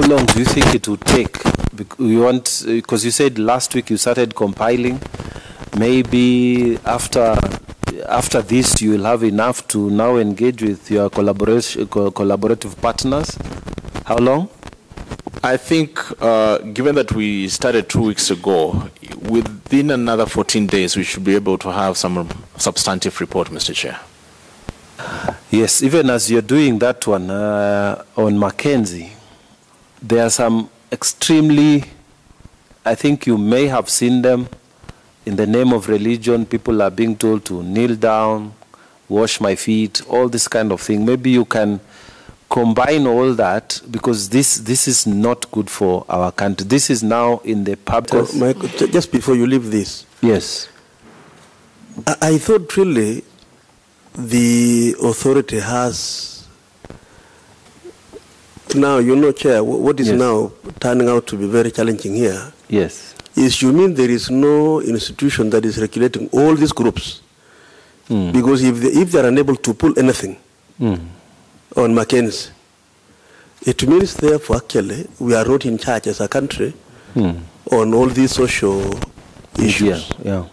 long do you think it would take? Because you said last week you started compiling. Maybe after this you will have enough to now engage with your collaborative partners. How long? I think, given that we started 2 weeks ago, within another 14 days, we should be able to have some substantive report, Mr. Chair. Yes, even as you're doing that one on Mackenzie, there are some extremely, I think you may have seen them, in the name of religion, people are being told to kneel down, wash my feet, all this kind of thing. Maybe you can combine all that, because this is not good for our country. This is now in the public. Michael, just before you leave this. Yes. I thought really the authority has now, Chair, what is now turning out to be very challenging here. Yes. Is you mean there is no institution that is regulating all these groups? Because if they are unable to pull anything on Mackenzie, it means therefore actually we are not in charge as a country on all these social issues. Yeah.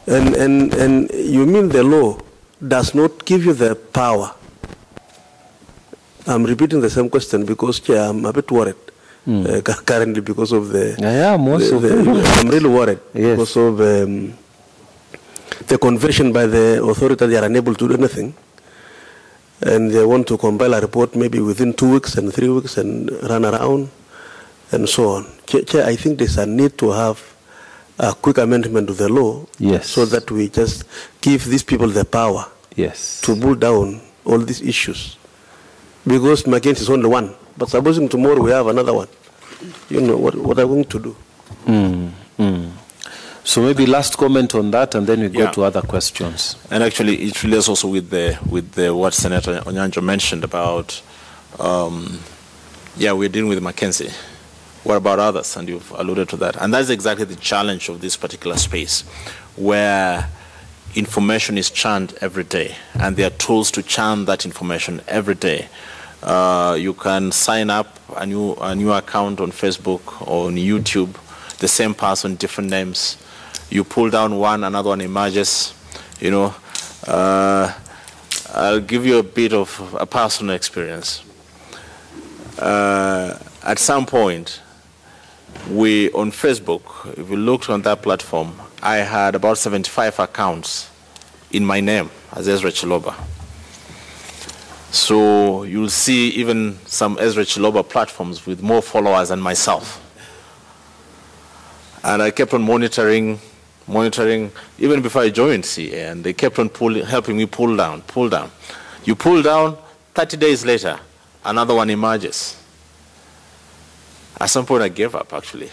And you mean the law does not give you the power? I'm repeating the same question because, Chair, I'm a bit worried currently because of the... I'm really worried because of the conversion by the authority. They are unable to do anything. And they want to compile a report maybe within 2 weeks and 3 weeks and run around and so on. Chair, I think there's a need to have a quick amendment to the law so that we just give these people the power to pull down all these issues. Because Mackenzie is only one. But supposing tomorrow we have another one, what are we going to do? So maybe last comment on that, and then we go to other questions. And actually, it relates also with the what Senator Onyanjo mentioned about, we're dealing with Mackenzie. What about others? And you've alluded to that. And that's exactly the challenge of this particular space, where information is churned every day, and there are tools to churn that information every day. You can sign up a new account on Facebook or on YouTube, the same person, different names. You pull down one, another one emerges. I'll give you a bit of a personal experience. At some point, on Facebook, if you looked on that platform, I had about 75 accounts in my name as Ezra Chiloba. So you'll see even some Ezra Chiloba platforms with more followers than myself. And I kept on monitoring even before I joined CA, and they kept on helping me pull down. You pull down, 30 days later, another one emerges. At some point I gave up, actually,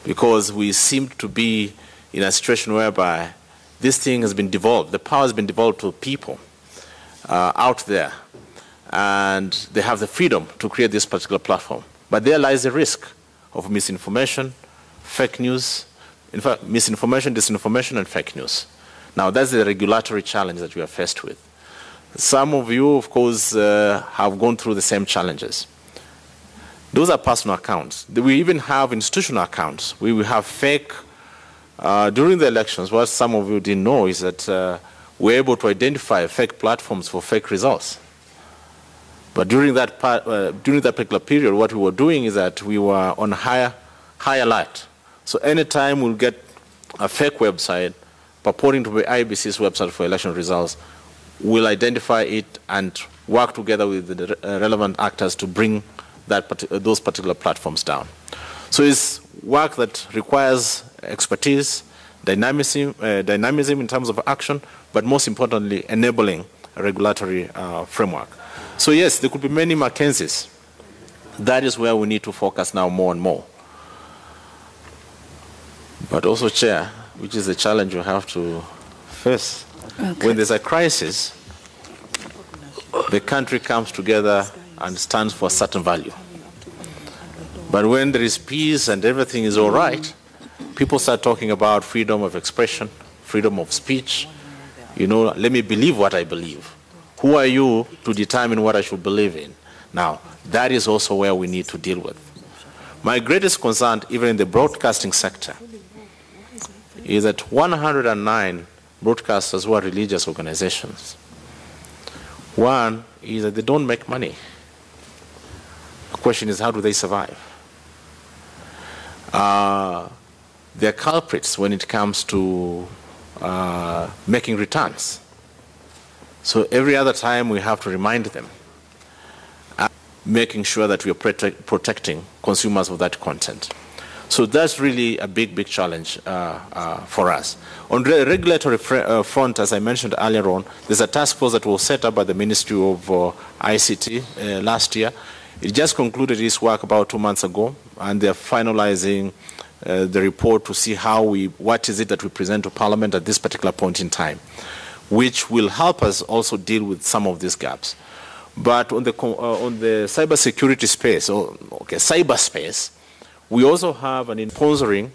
because we seemed to be in a situation whereby this thing has been devolved. The power has been devolved to people out there, and they have the freedom to create this particular platform. But there lies the risk of misinformation, fake news, in fact, misinformation, disinformation, and fake news. Now, that's the regulatory challenge that we are faced with. Some of you, of course, have gone through the same challenges. Those are personal accounts. We even have institutional accounts. We will have fake. During the elections, what some of you didn't know is that we're able to identify fake platforms for fake results. But during that particular period, what we were doing is that we were on high alert. So anytime we'll get a fake website purporting to be IBC's website for election results, we'll identify it and work together with the relevant actors to bring those particular platforms down. So it's work that requires expertise, dynamism in terms of action, but most importantly, enabling a regulatory framework. So yes, there could be many Mackenzies. That is where we need to focus now more and more. But also, Chair, which is the challenge you have to face. Okay. When there's a crisis, the country comes together and stands for a certain value. But when there is peace and everything is all right, people start talking about freedom of expression, freedom of speech. Let me believe what I believe. Who are you to determine what I should believe in? Now, that is also where we need to deal with. My greatest concern, even in the broadcasting sector, is that 109 broadcasters who are religious organizations. One is that they don't make money. The question is, how do they survive? They're culprits when it comes to making returns. So every other time we have to remind them, making sure that we are protecting consumers of that content. So that's really a big, big challenge for us. On the regulatory front, as I mentioned earlier on, there's a task force that was set up by the Ministry of ICT last year. It just concluded its work about 2 months ago, and they're finalizing the report to see what is it that we present to Parliament at this particular point in time, which will help us also deal with some of these gaps. But on the cybersecurity space, cyberspace, we also have an sponsoring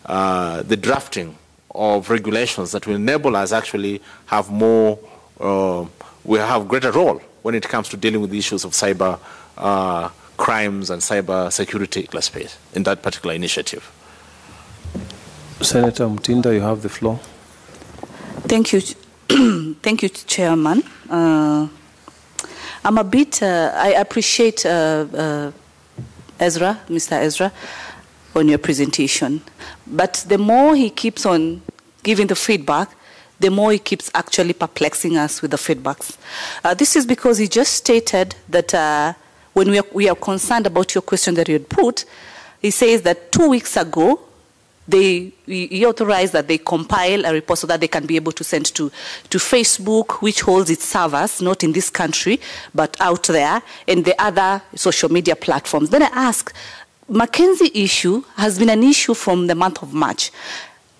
the drafting of regulations that will enable us actually have more, we have greater role when it comes to dealing with the issues of cyber crimes and cyber security space in that particular initiative. Senator Mutinda, you have the floor. Thank you. Thank you, Chairman. I'm a bit, I appreciate Mr. Ezra, on your presentation. But the more he keeps on giving the feedback, the more he keeps actually perplexing us with the feedbacks. This is because he just stated that when we are concerned about your question that you had put, he says that 2 weeks ago, he authorized that they compile a report so that they can be able to send to Facebook, which holds its servers, not in this country, but out there, and the other social media platforms. Then I ask, Mackenzie issue has been an issue from the month of March,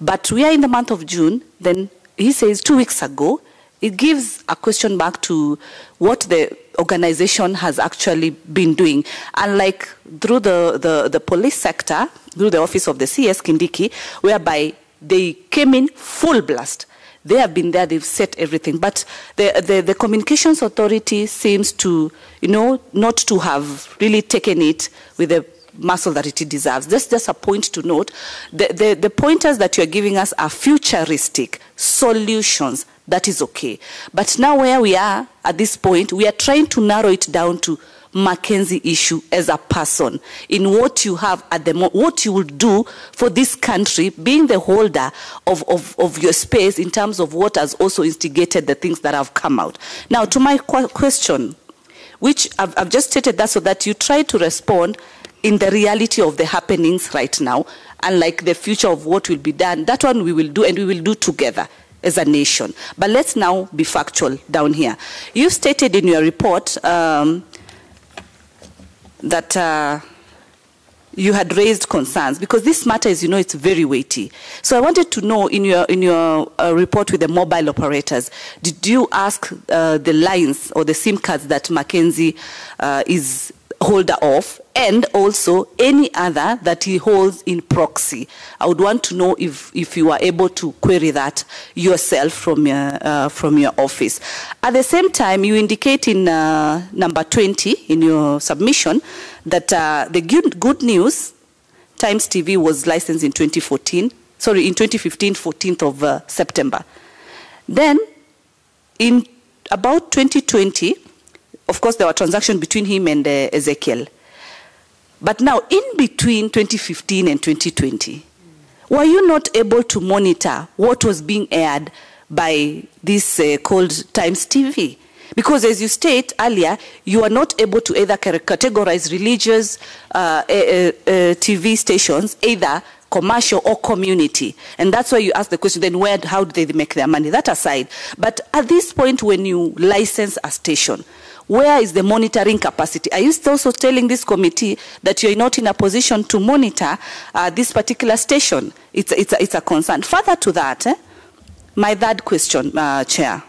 but we are in the month of June. Then he says 2 weeks ago. It gives a question back to what the organization has actually been doing. Unlike through the police sector, through the office of the CS Kindiki, whereby they came in full blast. They have been there, they've set everything. But the Communications Authority seems to, not to have really taken it with the muscle that it deserves. That's just a point to note. The pointers that you're giving us are futuristic solutions. That is okay. But now where we are at this point, we are trying to narrow it down to Mackenzie issue as a person, in what you have at the what you will do for this country, being the holder of your space in terms of what has also instigated the things that have come out. Now, to my question, which I've just stated that so that you try to respond in the reality of the happenings right now, unlike the future of what will be done. That one we will do, and we will do together as a nation. But let's now be factual down here. You stated in your report that you had raised concerns because this matter is, it's very weighty. So I wanted to know in your report with the mobile operators, did you ask the lines or the SIM cards that Mackenzie is holder of, and also any other that he holds in proxy? I would want to know if you are able to query that yourself from your office. At the same time, you indicate in number 20 in your submission that the good news Times TV was licensed in 2015, 14th of September. Then in about 2020, of course, there were transactions between him and Ezekiel. But now, in between 2015 and 2020, were you not able to monitor what was being aired by this called Times TV? Because as you state earlier, you are not able to either categorize religious TV stations, either commercial or community. And that's why you ask the question, then how do they make their money? That aside. But at this point, when you license a station, where is the monitoring capacity? Are you also telling this committee that you're not in a position to monitor this particular station? It's a concern. Further to that, my third question, Chair.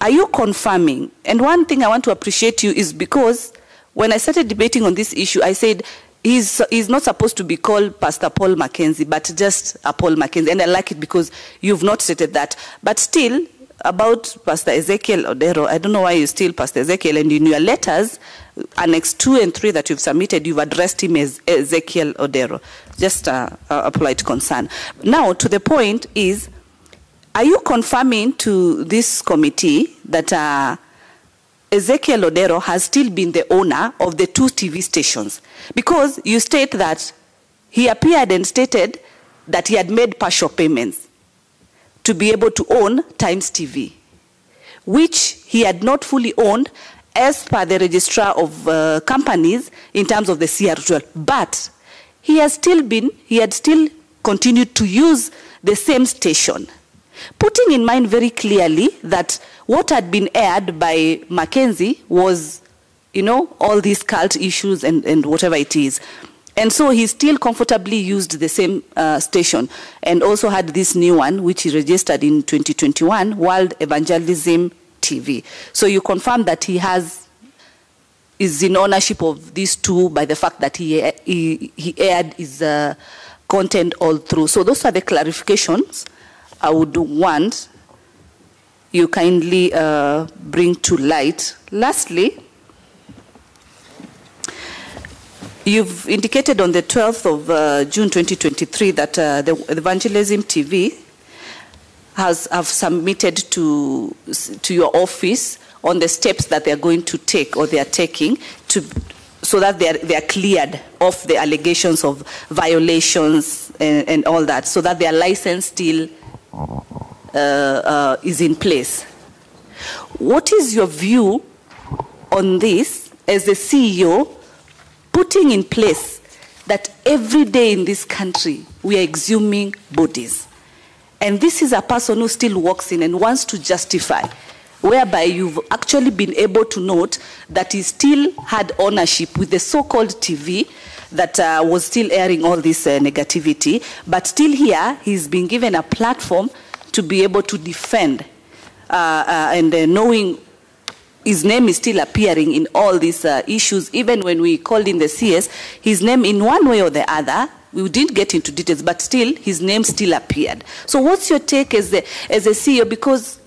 Are you confirming? And one thing I want to appreciate you is because when I started debating on this issue, I said he's not supposed to be called Pastor Paul Mackenzie, but just a Paul Mackenzie. And I like it because you've not stated that. But still, about Pastor Ezekiel Odero, I don't know why you still Pastor Ezekiel, and in your letters, Annex 2 and 3 that you've submitted, you've addressed him as Ezekiel Odero. Just a polite concern. Now, to the point is, are you confirming to this committee that Ezekiel Odero has still been the owner of the 2 TV stations? Because you state that he appeared and stated that he had made partial payments to be able to own Times TV, which he had not fully owned as per the registrar of companies in terms of the CR12. But he had still continued to use the same station, putting in mind very clearly that what had been aired by Mackenzie was, all these cult issues and whatever it is. And so he still comfortably used the same station, and also had this new one, which he registered in 2021, World Evangelism TV. So you confirm that he is in ownership of these 2 by the fact that he aired his content all through. So those are the clarifications I would want you kindly bring to light. Lastly, you've indicated on the 12th of June 2023 that the Evangelism TV have submitted to your office on the steps that they are going to take, or they are taking, so that they are cleared of the allegations of violations and all that, so that their license still is in place. What is your view on this as the CEO, putting in place that every day in this country we are exhuming bodies? And this is a person who still walks in and wants to justify, whereby you've actually been able to note that he still had ownership with the so-called TV that was still airing all this negativity, but still here he's been given a platform to be able to defend, and knowing his name is still appearing in all these issues. Even when we called in the CS, his name in one way or the other, we didn't get into details, but still his name still appeared. So what's your take as a CEO? Because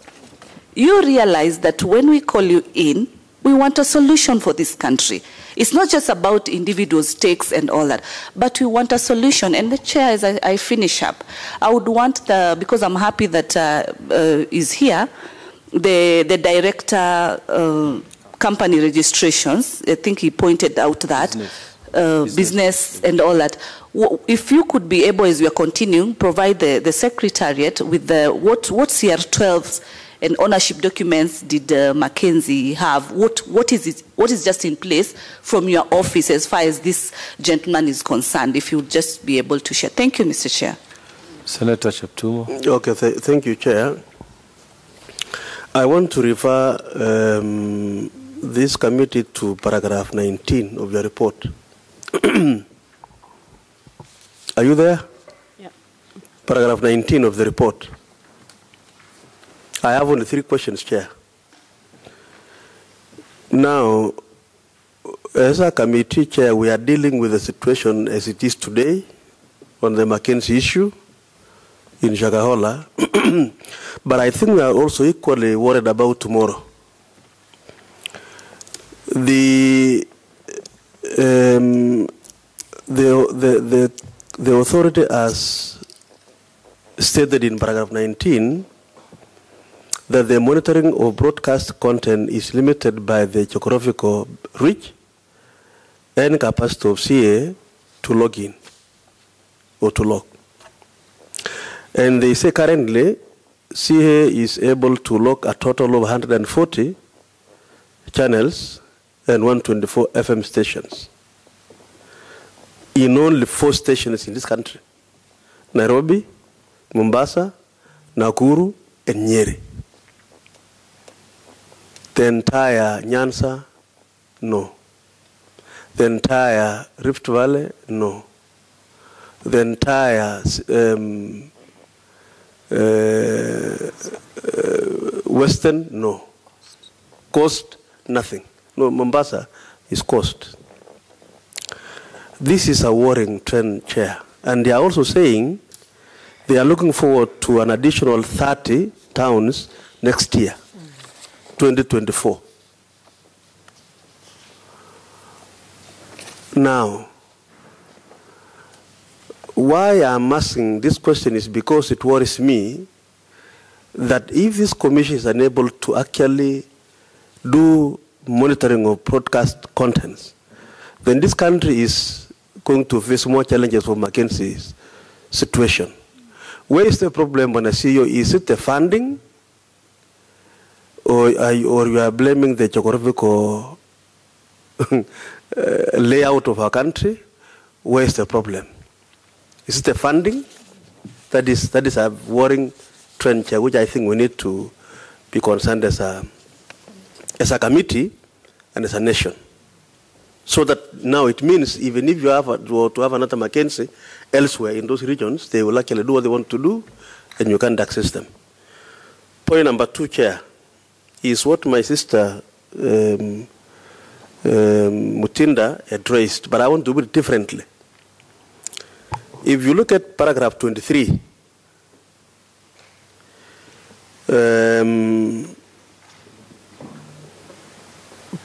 you realize that when we call you in, we want a solution for this country. It's not just about individual stakes and all that, but we want a solution. And the chair, as I finish up, I would want because I'm happy that is here, the director company registrations. I think he pointed out that business and all that. If you could be able, as we are continuing, provide the secretariat with what CR12s and ownership documents did Mackenzie have? What is just in place from your office as far as this gentleman is concerned? If you would just be able to share. Thank you, Mr. Chair. Senator Cheptumo. Okay, thank you, Chair. I want to refer this committee to paragraph 19 of your report. Are you there? Yeah. Paragraph 19 of the report. I have only 3 questions, Chair. Now, as a committee, Chair, we are dealing with the situation as it is today on the Mackenzie issue in Shakahola. But I think we are also equally worried about tomorrow. The authority has stated in paragraph 19 that the monitoring of broadcast content is limited by the geographical reach and capacity of CA to log in or to log. And they say currently CA is able to log a total of 140 channels and 124 FM stations in only 4 stations in this country: Nairobi, Mombasa, Nakuru, and Nyeri. The entire Nyanza, no. The entire Rift Valley, no. The entire Western, no. Coast, nothing. No, Mombasa is coast. This is a worrying trend, Chair. And they are also saying they are looking forward to an additional 30 towns next year, 2024. Now, why I'm asking this question is because it worries me that if this commission is unable to actually do monitoring of broadcast contents, then this country is going to face more challenges for Mackenzie's situation. Where is the problem when I see you? Is it the funding, or you are blaming the geographical layout of our country? Where is the problem? Is it the funding? That is a worrying trend here, which I think we need to be concerned as a committee and as a nation. So that now it means even if you have to have another Mackenzie elsewhere in those regions, they will actually do what they want to do and you can't access them. Point number 2, Chair, is what my sister Mutinda addressed, but I want to do it differently. If you look at paragraph 23,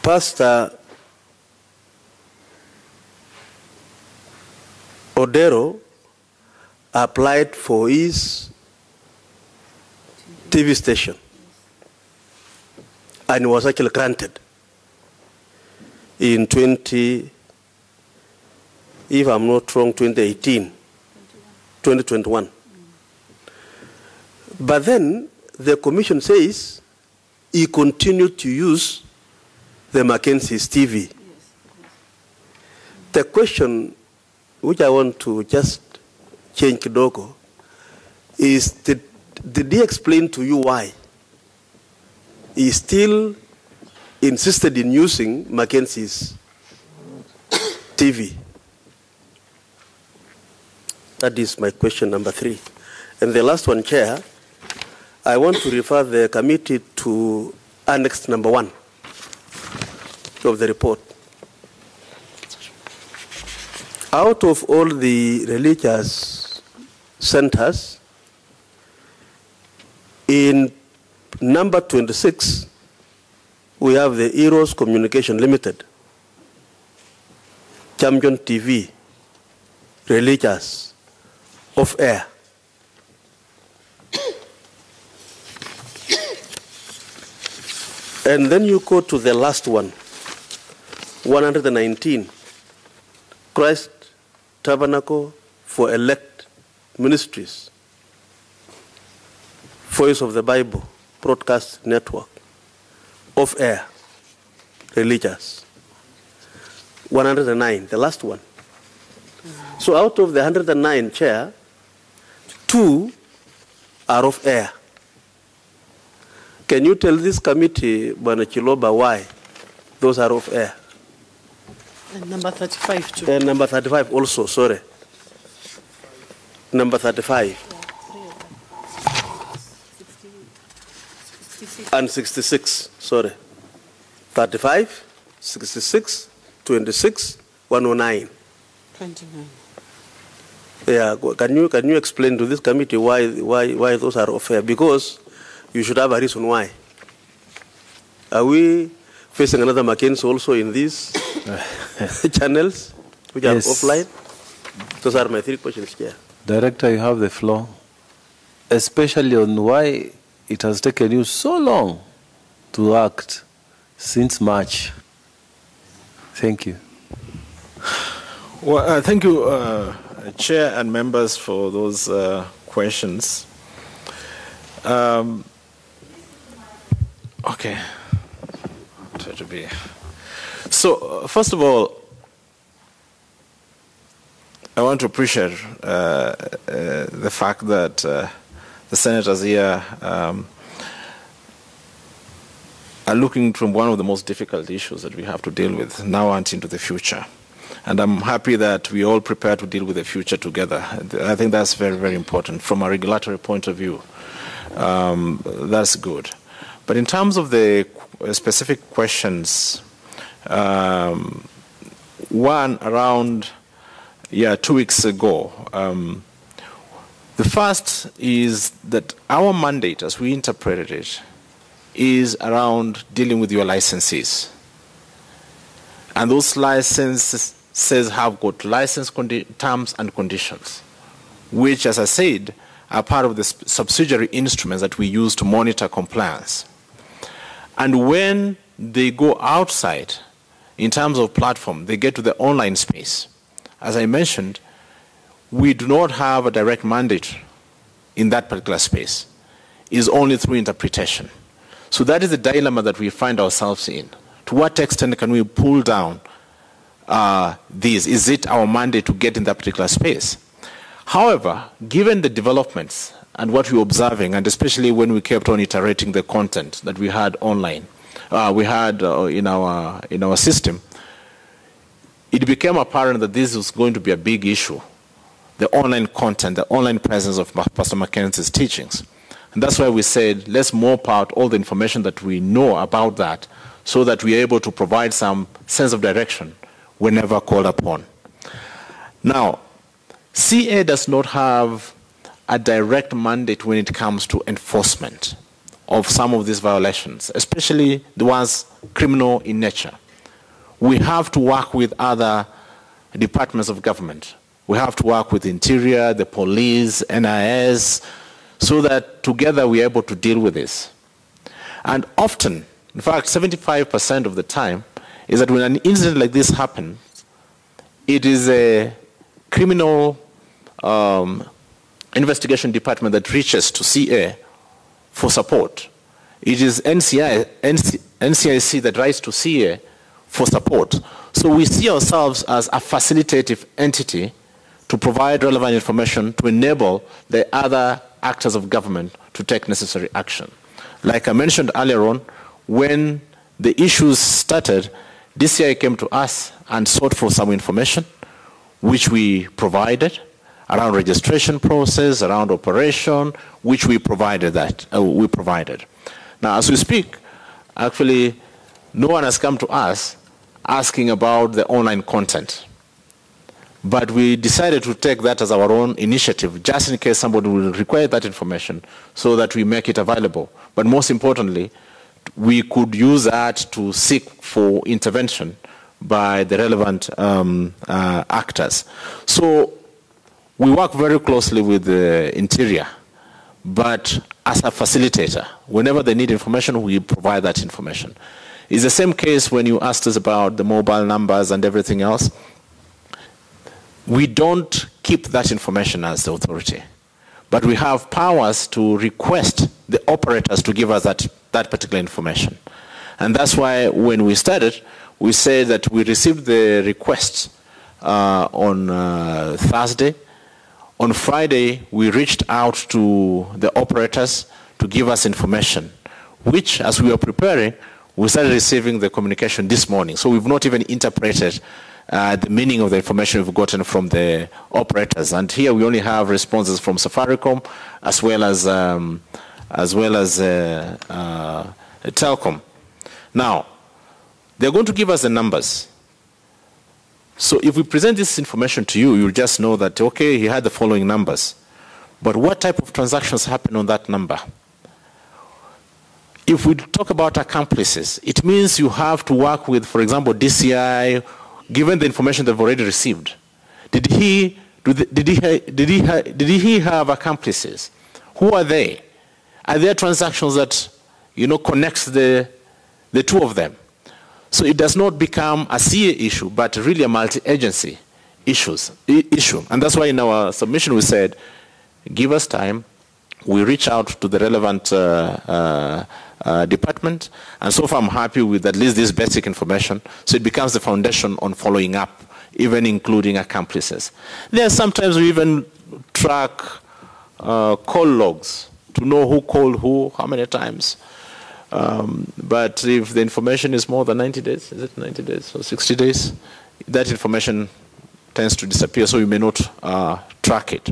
Pastor Odero applied for his TV station and was actually granted in 2021. But then the commission says he continued to use the Mackenzie's TV. The question which I want to just change kidogo is, did he explain to you why he still insisted in using Mackenzie's TV? That is my question number 3. And the last one, Chair, I want to refer the committee to Annex number 1 of the report. Out of all the religious centers, in number 26, we have the Eros Communication Limited, Champion TV, religious, off air. And then you go to the last one, 119, Christ Tabernacle for Elect Ministries, Voice of the Bible, Broadcast Network, off air, religious. 109, the last one. So out of the 109, Chair, 2 are off air. Can you tell this committee, Bwana Chiloba, why those are off air? And number 35 too. And number 35 also, sorry. Number 35. And 66, sorry. 35, 66, 26, 109. 29. Yeah, can you explain to this committee why those are off air? Because you should have a reason why. Are we facing another Mackenzie also in these channels which are offline? Those are my 3 questions, Chair. Director, you have the floor. Especially on why it has taken you so long to act since March. Thank you. Well, thank you, Chair and members, for those questions. Okay. Try to be. So, first of all, I want to appreciate the fact that the senators here are looking from one of the most difficult issues that we have to deal with now and into the future. And I'm happy that we all prepare to deal with the future together. I think that's very, very important from a regulatory point of view. That's good. But in terms of the specific questions, one around 2 weeks ago, the first is that our mandate, as we interpreted it, is around dealing with your licensees. And those licenses have got license terms and conditions, which, as I said, are part of the subsidiary instruments that we use to monitor compliance. And when they go outside, in terms of platform, they get to the online space. As I mentioned, we do not have a direct mandate in that particular space. It's only through interpretation. So that is the dilemma that we find ourselves in. To what extent can we pull down these? Is it our mandate to get in that particular space? However, given the developments and what we're observing, and especially when we kept on iterating the content that we had online, we had in our system, it became apparent that this was going to be a big issue, the online content, the online presence of Pastor Mackenzie's teachings. And that's why we said, let's mop out all the information that we know about that so that we're able to provide some sense of direction whenever called upon. Now, CA does not have a direct mandate when it comes to enforcement of some of these violations, especially the ones criminal in nature. We have to work with other departments of government. We have to work with Interior, the police, NIS, so that together we're able to deal with this. And often, in fact, 75% of the time, is that when an incident like this happens, it is a criminal investigation department that reaches to CA for support. It is NCIC that writes to CA for support. So we see ourselves as a facilitative entity to provide relevant information to enable the other actors of government to take necessary action. Like I mentioned earlier on, when the issues started, DCI came to us and sought for some information, which we provided, around registration process, around operation, which we provided Now, as we speak, actually, no one has come to us asking about the online content. But we decided to take that as our own initiative, just in case somebody will require that information, so that we make it available. But most importantly, we could use that to seek for intervention by the relevant actors. So we work very closely with the Interior, but as a facilitator, whenever they need information, we provide that information. It's the same case when you asked us about the mobile numbers and everything else. We don't keep that information as the authority, but we have powers to request the operators to give us that particular information. And that's why when we started, we said that we received the requests on Thursday. On Friday, we reached out to the operators to give us information, which, as we were preparing, we started receiving the communication this morning. So we've not even interpreted the meaning of the information we've gotten from the operators. And here we only have responses from Safaricom as well as Telcom. Now, they're going to give us the numbers. So if we present this information to you, you'll just know that, okay, he had the following numbers. But what type of transactions happen on that number? If we talk about accomplices, it means you have to work with, for example, DCI, given the information they've already received. Did he have accomplices? Who are they? Are there transactions that, connects the two of them? So it does not become a CA issue, but really a multi-agency issue. And that's why in our submission we said, give us time. We reach out to the relevant department. And so far I'm happy with at least this basic information. So it becomes the foundation on following up, even including accomplices. There are sometimes we even track call logs to know who called who, how many times. But if the information is more than 90 days, is it 90 days or 60 days? That information tends to disappear, so you may not track it.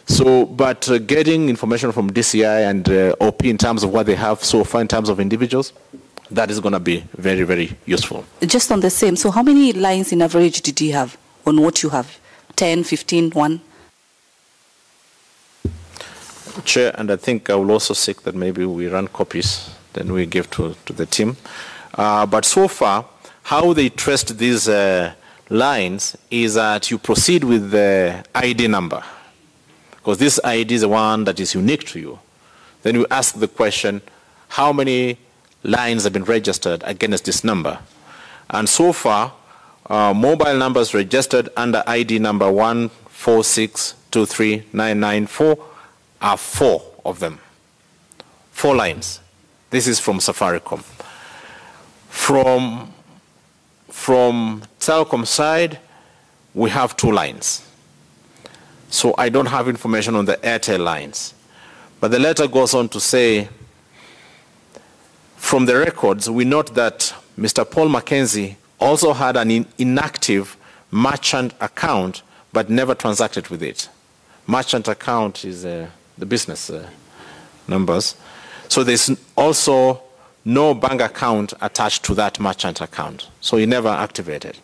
So, but getting information from DCI and OP in terms of what they have so far in terms of individuals, that is going to be very, very useful. Just on the same, so how many lines in average did you have on what you have? 10, 15, 1? Chair, and I think I will also seek that maybe we run copies. then we give to the team. But so far, how they traced these lines is that you proceed with the ID number, because this ID is the one that is unique to you. Then you ask the question, how many lines have been registered against this number? And so far, mobile numbers registered under ID number 146239994 are 4 of them. 4 lines. This is from Safaricom. From Telkom side, we have 2 lines. So I don't have information on the Airtel lines. But the letter goes on to say, from the records, we note that Mr. Paul Mackenzie also had an inactive merchant account, but never transacted with it. Merchant account is the business numbers. So there's also no bank account attached to that merchant account. So he never activated.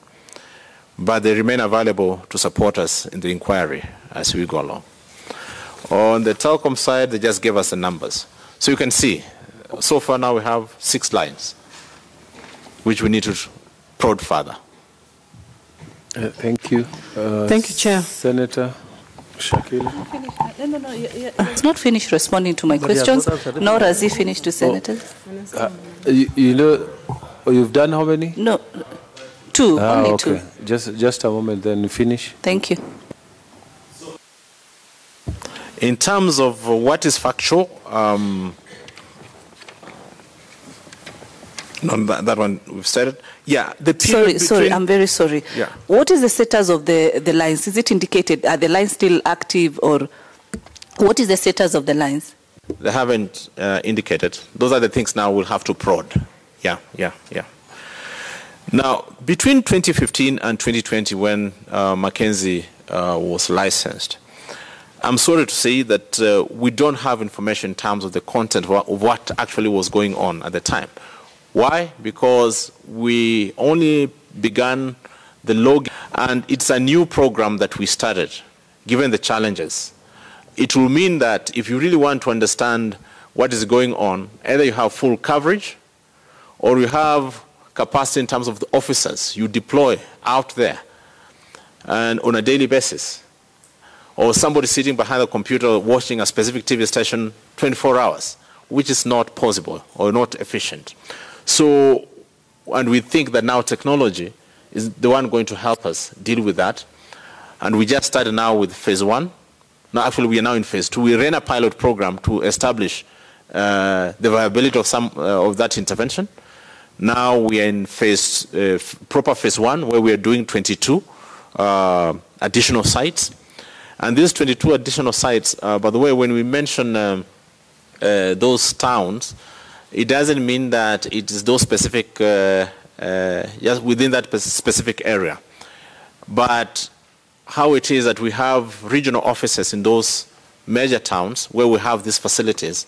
But they remain available to support us in the inquiry as we go along. On the Telkom side, they just gave us the numbers. So you can see, so far now we have 6 lines, which we need to prod further. Thank you. Thank you, Chair. Senator Shakil. No. It's not finished responding to my questions, nor has he finished to senators. You know, you've done how many? No, 2, only okay. 2. Just a moment, then finish. Thank you. In terms of what is factual, that one we've said. Yeah, the period sorry, I'm very sorry. Yeah. What is the status of the lines? Is it indicated? Are the lines still active, or what is the status of the lines? They haven't indicated. Those are the things now we'll have to prod. Yeah. Now, between 2015 and 2020, when Mackenzie was licensed, I'm sorry to say that we don't have information in terms of the content of what actually was going on at the time. Why? Because we only began the log, and it's a new program that we started, given the challenges. It will mean that if you really want to understand what is going on, either you have full coverage, or you have capacity in terms of the officers you deploy out there and on a daily basis, or somebody sitting behind a computer watching a specific TV station 24 hours, which is not possible or not efficient. So, and we think that now technology is the one going to help us deal with that. And we just started now with phase 1. No, actually, we are now in phase 2. We ran a pilot program to establish the viability of some of that intervention. Now we are in proper phase 1, where we are doing 22 additional sites. And these 22 additional sites, by the way, when we mention those towns, it doesn't mean that it is those specific, just within that specific area. But how it is that we have regional offices in those major towns where we have these facilities.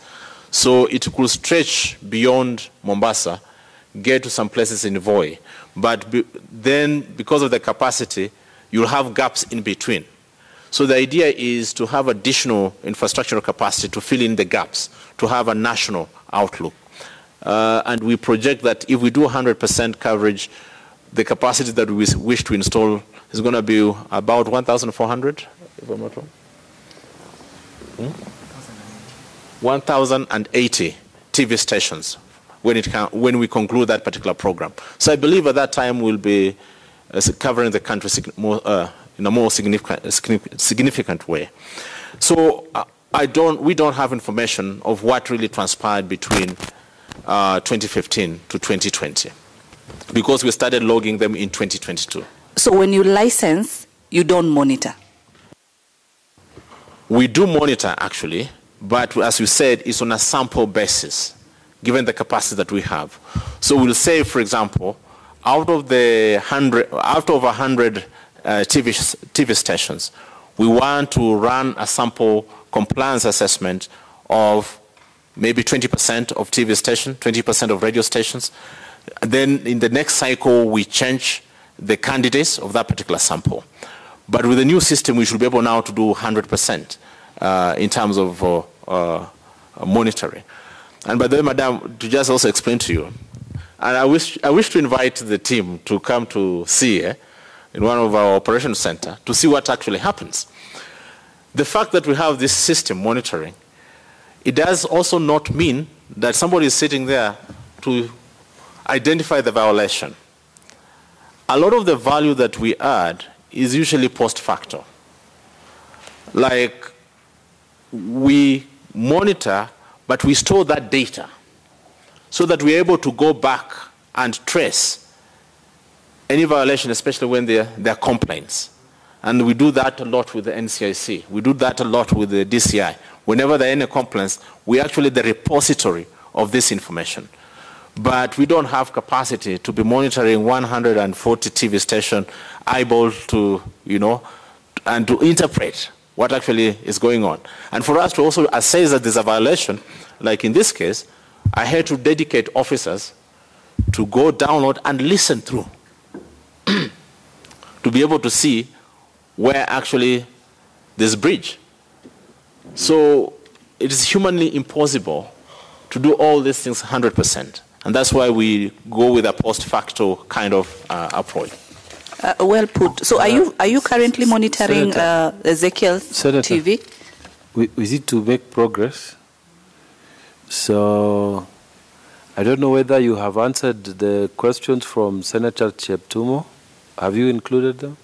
So it could stretch beyond Mombasa, get to some places in Voi. But then, because of the capacity, you'll have gaps in between. So the idea is to have additional infrastructural capacity to fill in the gaps, to have a national outlook. And we project that if we do 100% coverage, the capacity that we wish to install is going to be about 1,400, if I'm not wrong. 1,080 TV stations when we conclude that particular program. So I believe at that time we'll be covering the country in a more significant way. So we don't have information of what really transpired between 2015 to 2020, because we started logging them in 2022. So when you license, you don't monitor? We do monitor, actually, but as you said, it's on a sample basis, given the capacity that we have. So we'll say, for example, out of 100 TV stations, we want to run a sample compliance assessment of maybe 20% of TV stations, 20% of radio stations. Then in the next cycle, we change the candidates of that particular sample. But with the new system, we should be able now to do 100% in terms of monitoring. And by the way, Madam, to just also explain to you, and I wish to invite the team to come to see in one of our operations center to see what actually happens. The fact that we have this system monitoring, it does also not mean that somebody is sitting there to identify the violation. A lot of the value that we add is usually post facto. Like, we monitor, but we store that data so that we're able to go back and trace any violation, especially when there are complaints. And we do that a lot with the NCIC. We do that a lot with the DCI. Whenever there are any complaints, we're actually the repository of this information. But we don't have capacity to be monitoring 140 TV stations, able to, and to interpret what actually is going on. And for us to also assess that there's a violation, like in this case, I had to dedicate officers to go download and listen through to be able to see where actually there's breach. So it is humanly impossible to do all these things 100%. And that's why we go with a post facto kind of approach. Well put. So are you currently monitoring Ezekiel's Senator, TV? We need to make progress. So I don't know whether you have answered the questions from Senator Cheptumo. Have you included them?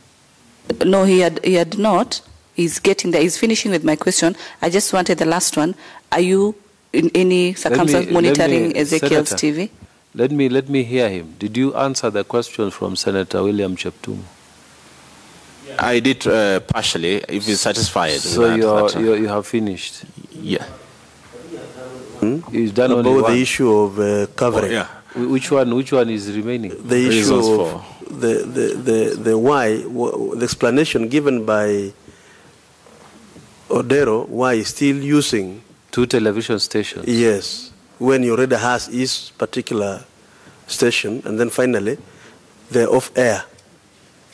No, he had not. He's getting there. He's finishing with my question. I just wanted the last one. Are you in any circumstance monitoring Ezekiel's Senator, TV? Let me hear him. Did you answer the question from Senator William Cheptumo? I did partially, if he's satisfied. So you have finished? Yeah. You've done about the issue of covering. Oh, yeah. Which one is remaining? The issue of the why, the explanation given by Odero, why he's still using 2 television stations. Yes, when you already has his particular station, and then finally they're off air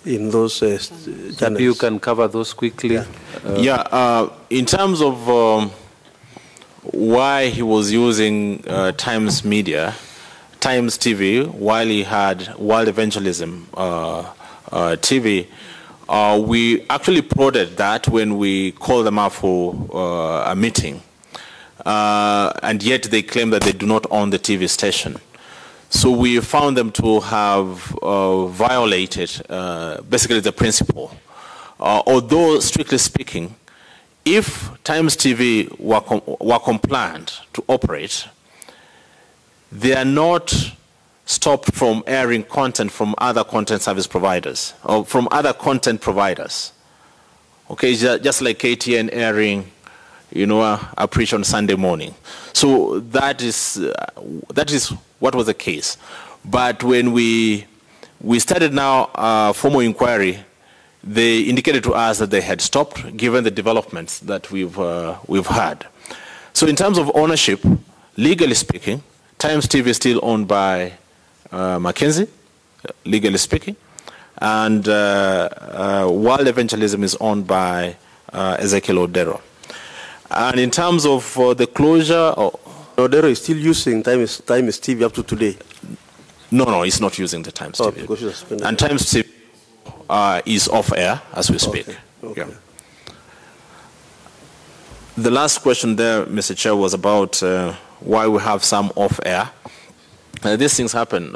in those channels. You can cover those quickly. Yeah, in terms of why he was using Times Media, Times TV, while he had World Evangelism TV, we actually prodded that when we called them up for a meeting. And yet they claim that they do not own the TV station. So we found them to have violated basically the principle. Although, strictly speaking, if Times TV were compliant to operate, they are not stopped from airing content from other content service providers or from other content providers. Okay, just like KTN airing, a preach on Sunday morning. So that is what was the case. But when we started now a formal inquiry, they indicated to us that they had stopped, given the developments that we've had. So in terms of ownership, legally speaking, Times TV is still owned by Mackenzie, legally speaking, and World Evangelism is owned by Ezekiel Odero. And in terms of the closure, Odero is still using Times TV up to today. No, he's not using the Times TV. And Times TV is off air as we speak. Okay. Yeah. The last question there, Mr. Chair, was about why we have some off air. These things happen.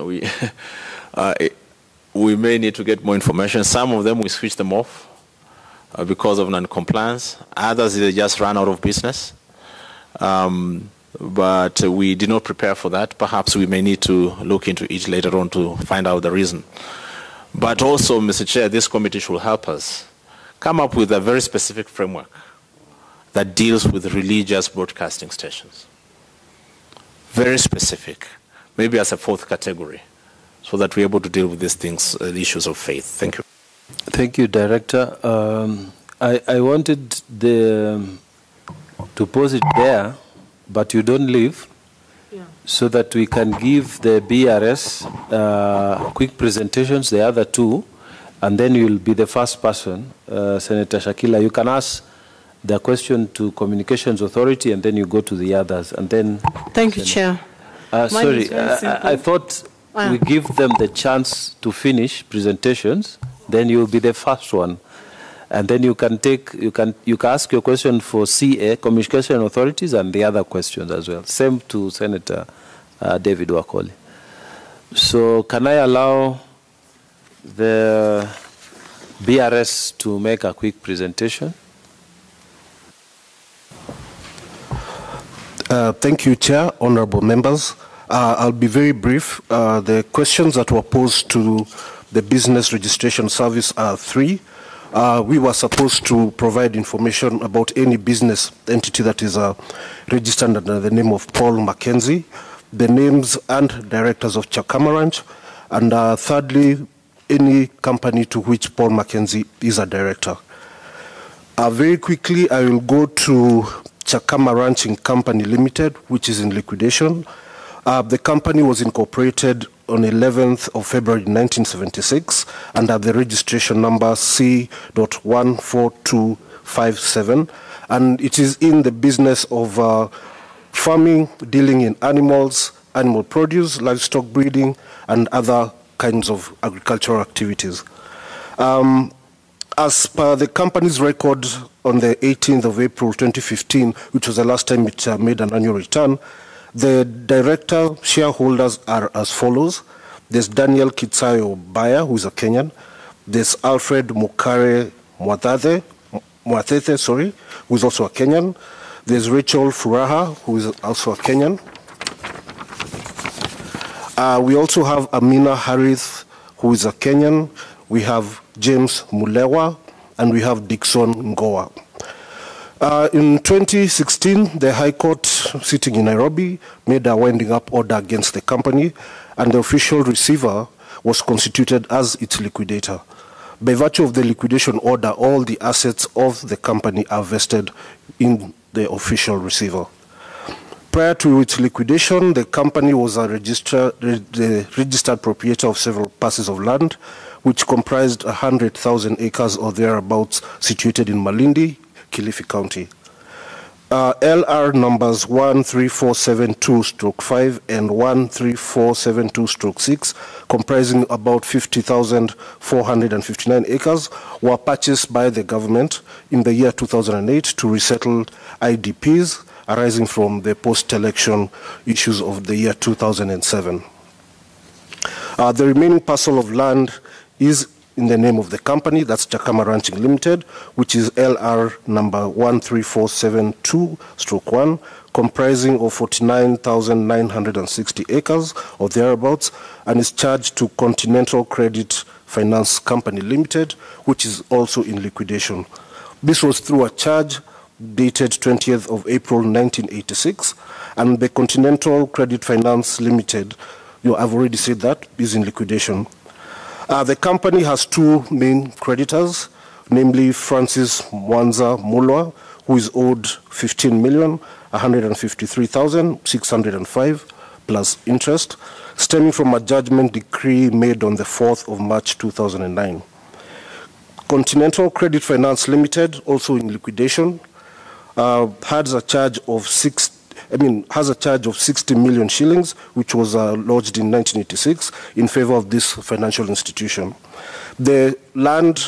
We may need to get more information. Some of them we switch them off because of non-compliance. Others they just run out of business. But we did not prepare for that. Perhaps we may need to look into it later on to find out the reason. But also, Mr. Chair, this committee should help us come up with a very specific framework that deals with religious broadcasting stations. Very specific, maybe as a 4th category, so that we're able to deal with these things, the issues of faith. Thank you. Thank you, Director. I wanted to pose it there, but you don't leave, so that we can give the BRS quick presentations, the other 2, and then you'll be the first person, Senator Shakila. You can ask the question to Communications Authority, and then you go to the others, and then... Thank you, Chair. Sorry, I thought we give them the chance to finish presentations, then you'll be the first one. And then you can ask your question for CA, Communication Authorities, and the other questions as well. Same to Senator David Wakoli. So can I allow the BRS to make a quick presentation? Thank you, Chair, honorable members. I'll be very brief. The questions that were posed to the Business Registration Service are three. We were supposed to provide information about any business entity that is registered under the name of Paul Mackenzie, the names and directors of Chakama Ranch, and thirdly, any company to which Paul Mackenzie is a director. Very quickly, I will go to Chakama Ranching Company Limited, which is in liquidation. The company was incorporated on 11th of February 1976 under the registration number C.14257, and it is in the business of farming, dealing in animals, animal produce, livestock breeding, and other kinds of agricultural activities. As per the company's record on the 18th of April 2015, which was the last time it made an annual return, the director shareholders are as follows. There's Daniel Kitsayo Baya, who is a Kenyan. There's Alfred Mukare Mwathethe, who is also a Kenyan. There's Rachel Furaha, who is also a Kenyan. We also have Amina Harith, who is a Kenyan. We have James Mulewa, and we have Dixon Ngoa. In 2016, the High Court, sitting in Nairobi, made a winding up order against the company, and the official receiver was constituted as its liquidator. By virtue of the liquidation order, all the assets of the company are vested in the official receiver. Prior to its liquidation, the company was the registered proprietor of several parcels of land, which comprised 100,000 acres or thereabouts, situated in Malindi, Kilifi County. LR numbers 13472/5 and 13472/6, comprising about 50,459 acres, were purchased by the government in the year 2008 to resettle IDPs arising from the post-election issues of the year 2007. The remaining parcel of land is in the name of the company, that's Chakama Ranching Limited, which is LR number 13472/1, comprising of 49,960 acres or thereabouts, and is charged to Continental Credit Finance Company Limited, which is also in liquidation. This was through a charge dated 20th of April 1986, and the Continental Credit Finance Limited, I've already said that, is in liquidation. The company has two main creditors, namely Francis Mwanza Mulwa, who is owed 15,153,605 plus interest, stemming from a judgment decree made on the 4th of March 2009. Continental Credit Finance Limited, also in liquidation, has a charge of 60 million shillings, which was lodged in 1986 in favor of this financial institution. The land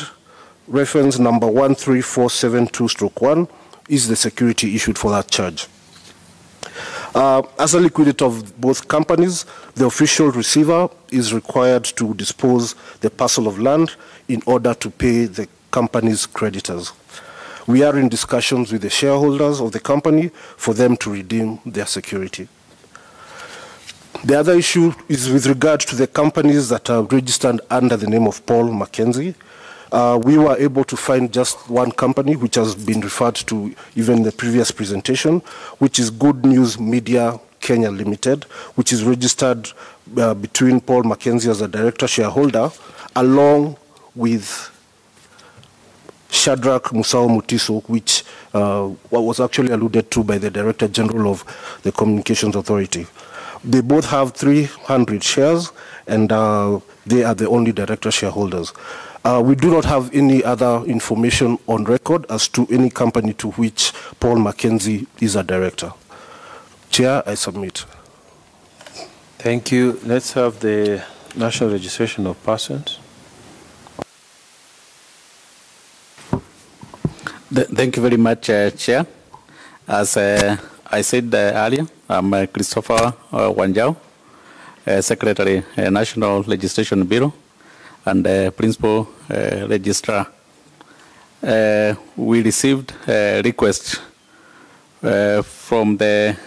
reference number 13472/1 is the security issued for that charge. As a liquidator of both companies, the official receiver is required to dispose the parcel of land in order to pay the company's creditors. We are in discussions with the shareholders of the company for them to redeem their security. The other issue is with regard to the companies that are registered under the name of Paul Mackenzie. We were able to find just one company, which has been referred to even in the previous presentation, which is Good News Media Kenya Limited, which is registered between Paul Mackenzie as a director shareholder, along with Shadrach Musao Mutiso, which was actually alluded to by the Director General of the Communications Authority. They both have 300 shares, and they are the only director shareholders. We do not have any other information on record as to any company to which Paul Mackenzie is a director. Chair, I submit. Thank you. Let's have the national registration of persons. Thank you very much, Chair. As I said earlier, I'm Christopher Wanjao, Secretary, National Registration Bureau, and Principal Registrar. We received a request from the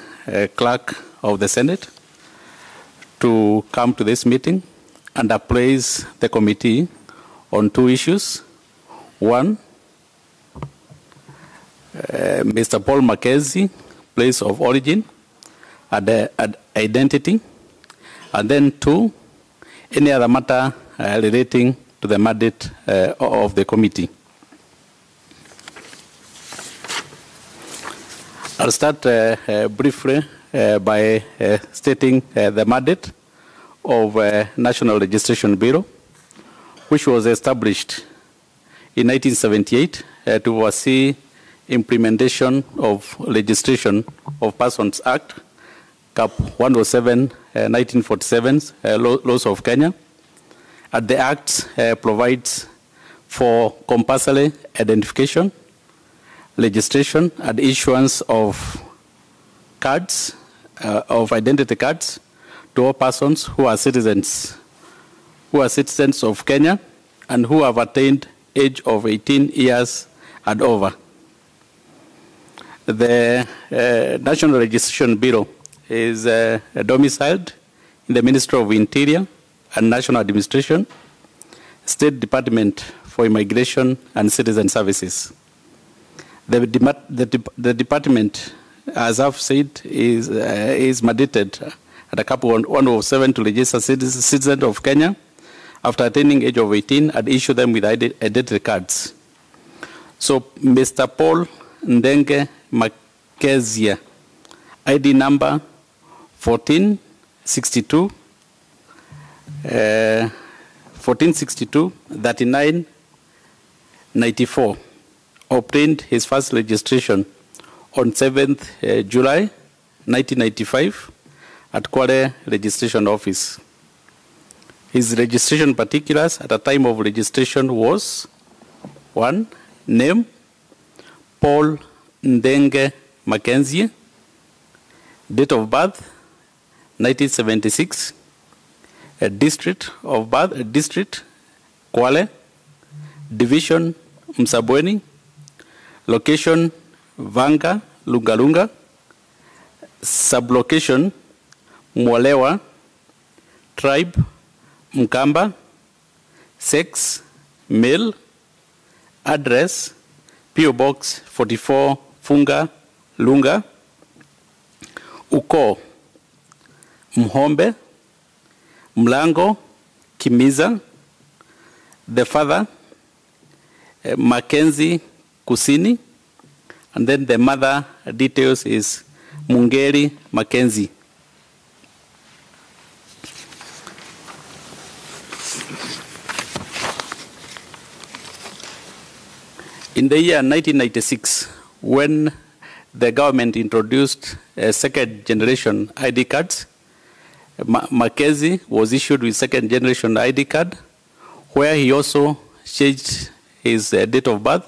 Clerk of the Senate to come to this meeting and appraise the committee on two issues. One, Mr. Paul Mackenzie, place of origin and identity. And then two, any other matter relating to the mandate of the committee. I'll start briefly by stating the mandate of National Registration Bureau, which was established in 1978 to oversee implementation of Registration of Persons Act, Cap 107, 1947, laws of Kenya. And the Act provides for compulsory identification, registration, and issuance of cards, of identity cards, to all persons who are citizens of Kenya and who have attained age of 18 years and over. The National Registration Bureau is domiciled in the Ministry of Interior and National Administration, State Department for Immigration and Citizen Services. The department, as I've said, is mandated at a Cap 107 to register citizens of Kenya after attaining age of 18 and issue them with identity cards. So Mr. Paul Ndenge Mackenzie, ID number 1462 3994, obtained his first registration on 7th July 1995 at Kwale Registration Office. His registration particulars at the time of registration was: 1. Name, Paul Ndenge Mackenzie. Date of birth, 1976. District of birth, District, Kwale. Division, Msabweni. Location, Vanga, Lungalunga. Sublocation, Mwalewa. Tribe, Mkamba. Sex, male. Address, P.O. Box 44, Funga, Lunga. Ukoo, Mhombe. Mlango, Kimiza. The father, Mackenzie Kusini. And then the mother details is Mungeri Mackenzie. In the year 1996, when the government introduced second generation ID cards, Mackenzie was issued with second generation ID card, where he also changed his date of birth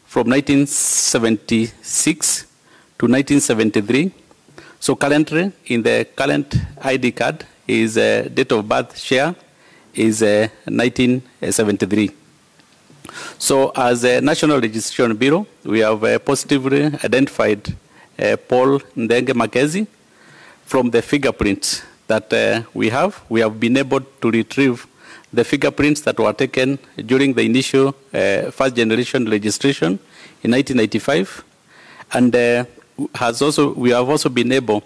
from 1976 to 1973. So currently, in the current ID card, his date of birth share is 1973. So as a National Registration Bureau, we have positively identified Paul Ndenge Mackenzie from the fingerprints that we have. We have been able to retrieve the fingerprints that were taken during the initial first generation registration in 1995. And we have also been able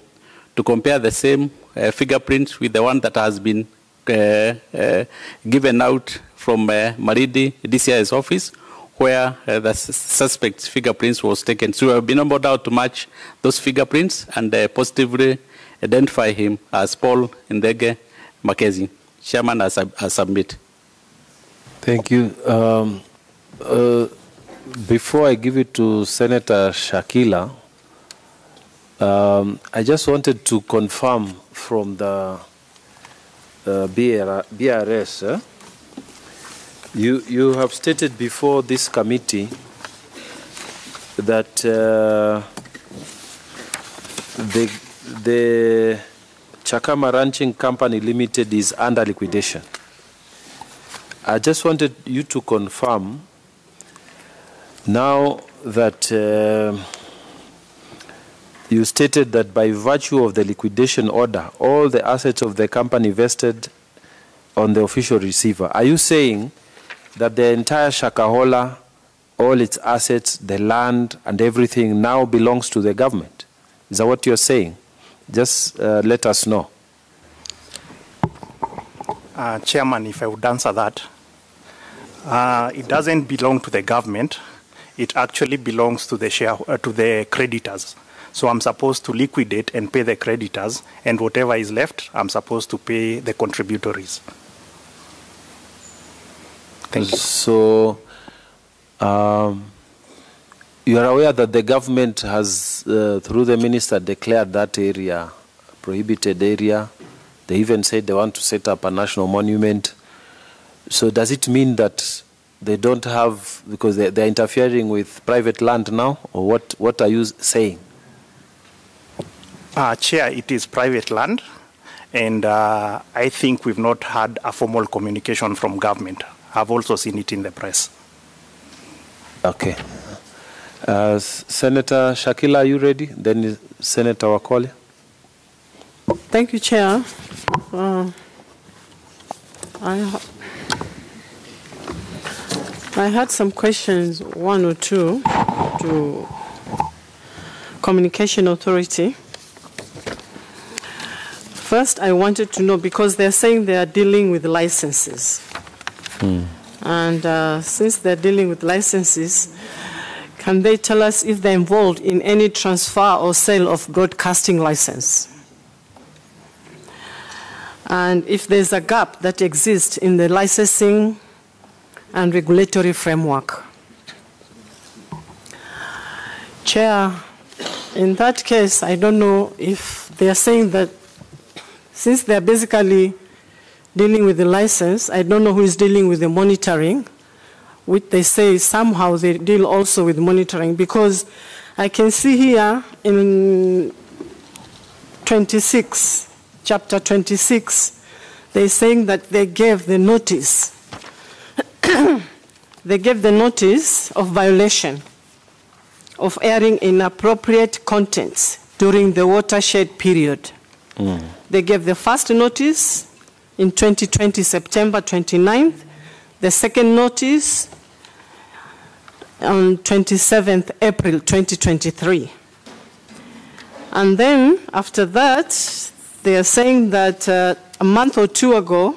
to compare the same fingerprints with the one that has been given out from Maridi DCI's office, where the suspect's fingerprints was taken. So we have been able to match those fingerprints and positively identify him as Paul Ndenge Mackenzie. Chairman, I submit. Thank you. Before I give it to Senator Shakila, I just wanted to confirm from the BRS. You have stated before this committee that the Chakama Ranching Company Limited is under liquidation. I just wanted you to confirm now that you stated that by virtue of the liquidation order, all the assets of the company vested on the official receiver. Are you saying that the entire Shakahola, all its assets, the land and everything now belongs to the government? Is that what you're saying? Just let us know. Chairman, if I would answer that, it doesn't belong to the government. It actually belongs to the creditors. So I'm supposed to liquidate and pay the creditors, and whatever is left, I'm supposed to pay the contributories. Thank you. So you are aware that the government has, through the minister, declared that area prohibited area. They even said they want to set up a national monument. So does it mean that they don't have, because they're interfering with private land now, or what are you saying? Chair, it is private land, and I think we've not had a formal communication from government. I've also seen it in the press. Okay. Senator Shakila, are you ready? Then Senator Wakole. Thank you, Chair. I had some questions, one or two, to Communication Authority. First, I wanted to know, because they're saying they are dealing with licenses. And since they're dealing with licenses, can they tell us if they're involved in any transfer or sale of broadcasting license? And if there's a gap that exists in the licensing and regulatory framework. Chair, in that case, I don't know if they are saying that since they're basically dealing with the license, I don't know who is dealing with the monitoring, which they say somehow they deal also with monitoring, because I can see here in 26, chapter 26, they're saying that they gave the notice. They gave the notice of violation of airing inappropriate contents during the watershed period. They gave the first notice in 2020, September 29th, the second notice on 27th April 2023. And then after that, they are saying that a month or two ago,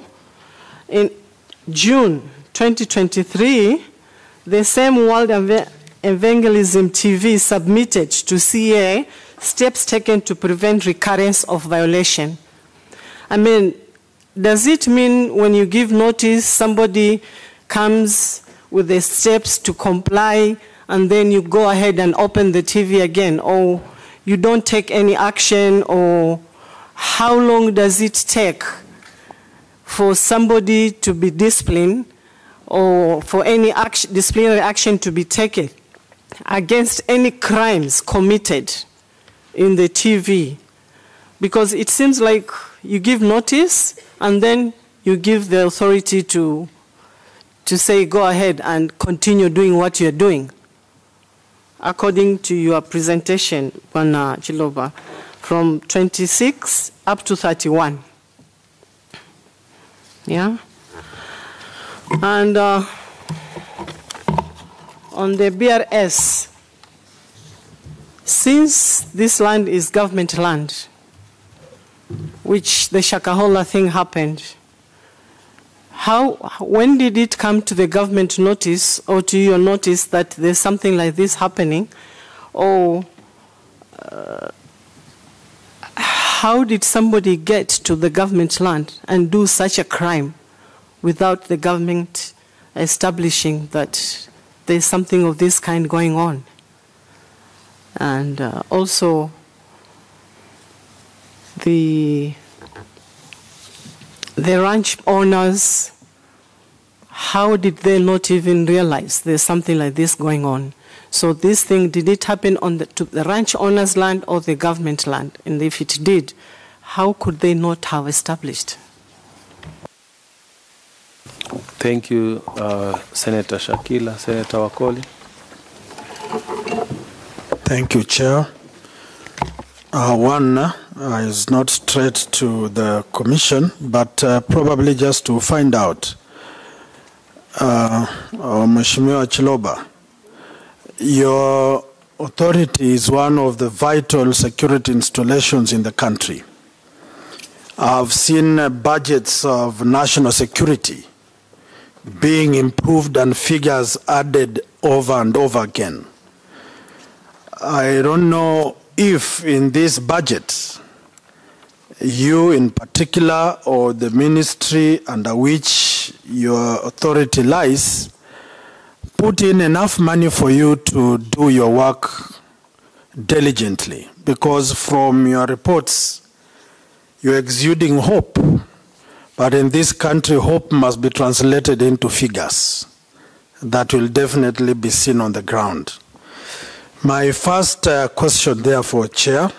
in June 2023, the same World Evangelism TV submitted to CA steps taken to prevent recurrence of violation. I mean, does it mean when you give notice, somebody comes with the steps to comply, and then you go ahead and open the TV again, or you don't take any action, or how long does it take for somebody to be disciplined, or for any disciplinary action to be taken against any crimes committed in the TV? Because it seems like you give notice and then you give the authority to say go ahead and continue doing what you're doing. According to your presentation, Bwana Chiloba, from 26 up to 31. Yeah? And on the BRS, since this land is government land, which the Shakahola thing happened, when did it come to the government notice or to your notice that there's something like this happening? Or how did somebody get to the government land and do such a crime without the government establishing that there's something of this kind going on. And also the ranch owners, how did they not even realize there's something like this going on? So this thing, did it happen on to the ranch owner's land or the government land? And if it did, how could they not have established? Thank you, Senator Shakila. Senator Wakoli. Thank you, Chair. One is not straight to the Commission, but probably just to find out. Mheshimiwa Chiloba, your authority is one of the vital security installations in the country. I've seen budgets of national security being improved and figures added over and over again. I don't know if in this budget, you in particular or the ministry under which your authority lies, put in enough money for you to do your work diligently. Because from your reports, you're exuding hope. But in this country, hope must be translated into figures that will definitely be seen on the ground. My first question, therefore, Chair,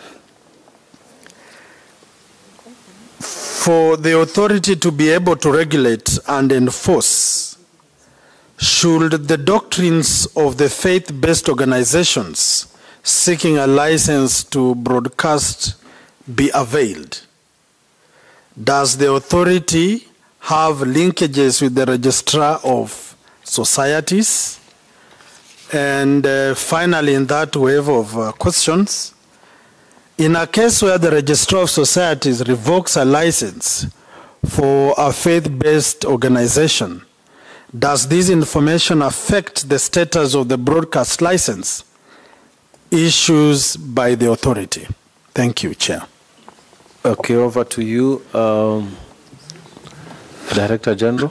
for the authority to be able to regulate and enforce, should the doctrines of the faith-based organizations seeking a license to broadcast be availed? Does the authority have linkages with the registrar of societies? And finally, in that wave of questions, in a case where the registrar of societies revokes a license for a faith-based organization, does this information affect the status of the broadcast license issues by the authority? Thank you, Chair. Okay, over to you, Director General.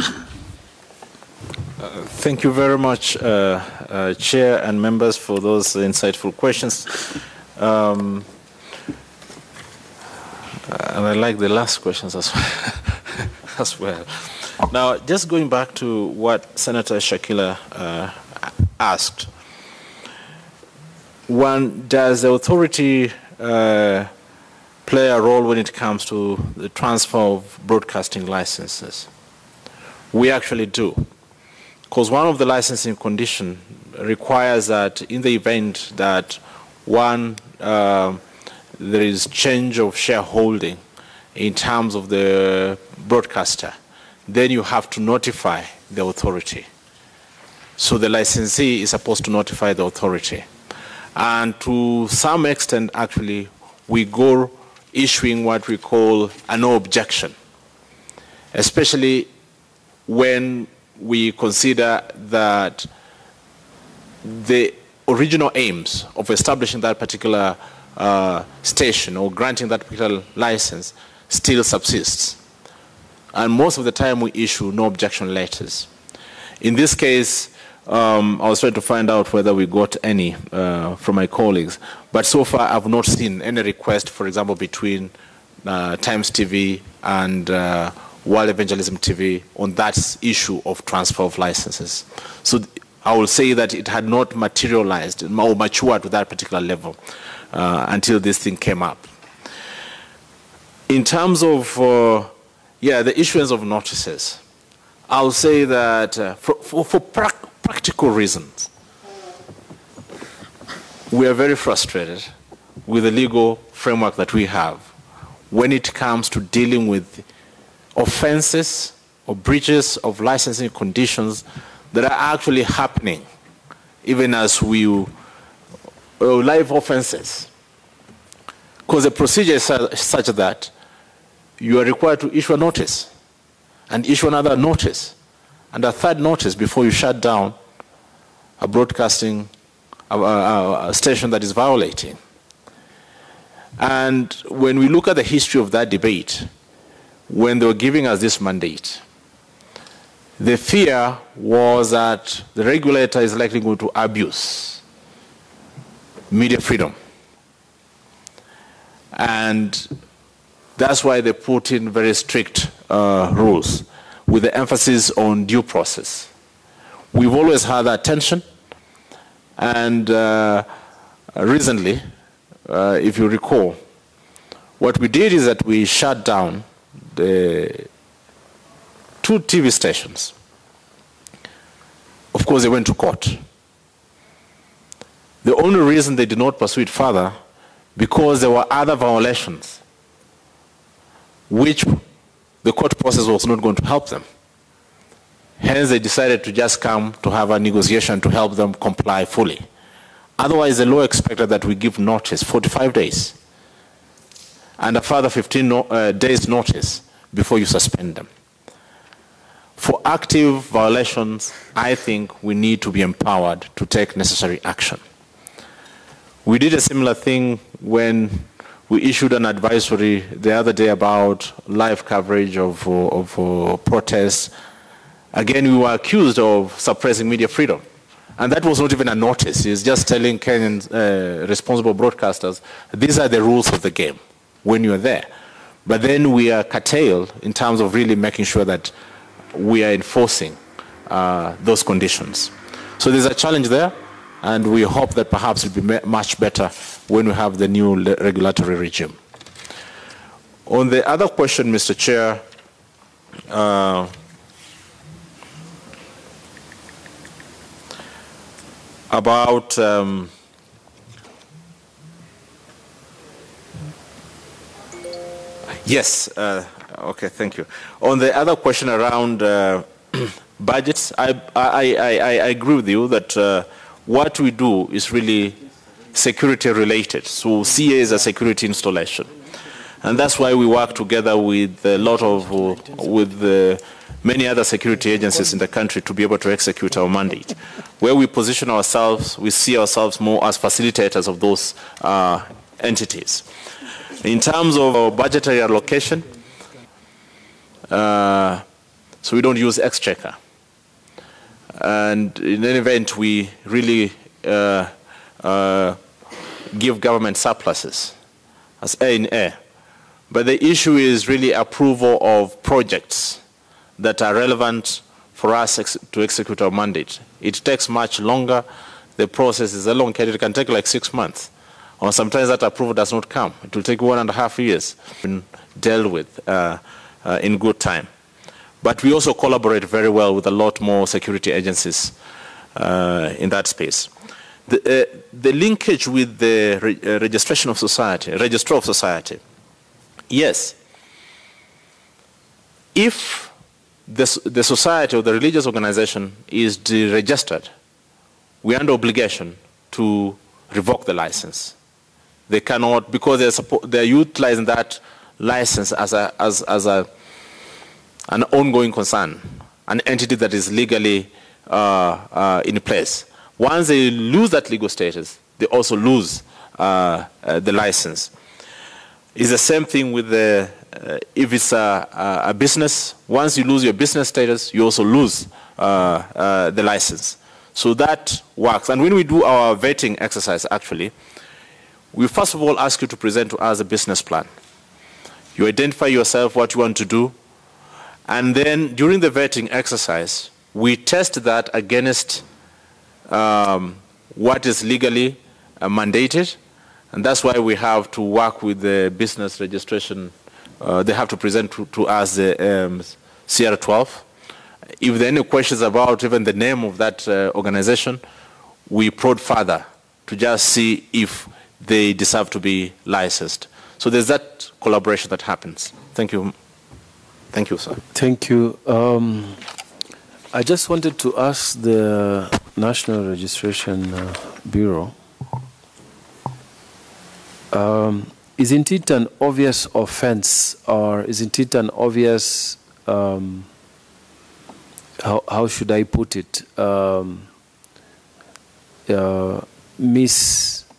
Thank you very much, Chair and members, for those insightful questions. And I like the last questions as well. as well. Now, just going back to what Senator Shakila asked. One, does the authority play a role when it comes to the transfer of broadcasting licenses? We actually do. Because one of the licensing conditions requires that in the event that one, there is change of shareholding in terms of the broadcaster, then you have to notify the authority. So the licensee is supposed to notify the authority. And to some extent, actually, we go issuing what we call a no objection, especially when we consider that the original aims of establishing that particular station or granting that particular license still subsists. And most of the time we issue no objection letters. In this case, I was trying to find out whether we got any from my colleagues, but so far I've not seen any request, for example, between Times TV and World Evangelism TV on that issue of transfer of licenses. So I will say that it had not materialized or matured to that particular level until this thing came up. In terms of, the issuance of notices, I'll say that for practical reasons, we are very frustrated with the legal framework that we have when it comes to dealing with offenses or breaches of licensing conditions that are actually happening, even as we live offenses. Because the procedure is such that you are required to issue a notice and issue another notice and a third notice before you shut down a broadcasting a station that is violating. And when we look at the history of that debate, when they were giving us this mandate, The fear was that the regulator is likely going to abuse media freedom. And that's why they put in very strict rules with the emphasis on due process. We've always had that tension, and recently, if you recall, what we did is that we shut down the 2 TV stations. Of course, they went to court. The only reason they did not pursue it further, because there were other violations which the court process was not going to help them. Hence, they decided to just come to have a negotiation to help them comply fully. Otherwise, the law expected that we give notice, 45 days, and a further 15 days notice before you suspend them. For active violations, I think we need to be empowered to take necessary action. We did a similar thing when we issued an advisory the other day about live coverage of protests. Again, we were accused of suppressing media freedom. And that was not even a notice. It's just telling Kenyan responsible broadcasters, these are the rules of the game when you're there. But then we are curtailed in terms of really making sure that we are enforcing those conditions. So there's a challenge there, and we hope that perhaps it will be much better when we have the new regulatory regime. On the other question, Mr. Chair, about yes, okay, thank you. On the other question around budgets, I agree with you that what we do is really security related. So CA is a security installation, and that's why we work together with a lot of many other security agencies in the country to be able to execute our mandate. Where we position ourselves, we see ourselves more as facilitators of those entities. In terms of budgetary allocation, so we don't use exchequer. And in any event, we really give government surpluses as A in A. But the issue is really approval of projects that are relevant for us to execute our mandate. It takes much longer. The process is elongated. It can take like 6 months. Or sometimes that approval does not come. It will take 1.5 years to deal with in good time. But we also collaborate very well with a lot more security agencies in that space. The linkage with the registration of society, registrar of society, yes. If the society or the religious organization is deregistered, we are under obligation to revoke the license. They cannot, because they're utilizing that license as an ongoing concern, an entity that is legally in place. Once they lose that legal status, they also lose the license. It's the same thing with the if it's a business. Once you lose your business status, you also lose the license. So that works. And when we do our vetting exercise, actually, we first of all ask you to present to us a business plan. You identify yourself, what you want to do, and then during the vetting exercise, we test that against what is legally mandated, and that's why we have to work with the business registration. They have to present to us the CR12. If there are any questions about even the name of that organization, we probe further to just see if they deserve to be licensed. So there's that collaboration that happens. Thank you. Thank you, sir. Thank you. I just wanted to ask the National Registration Bureau, isn't it an obvious offense, or isn't it an obvious, how should I put it,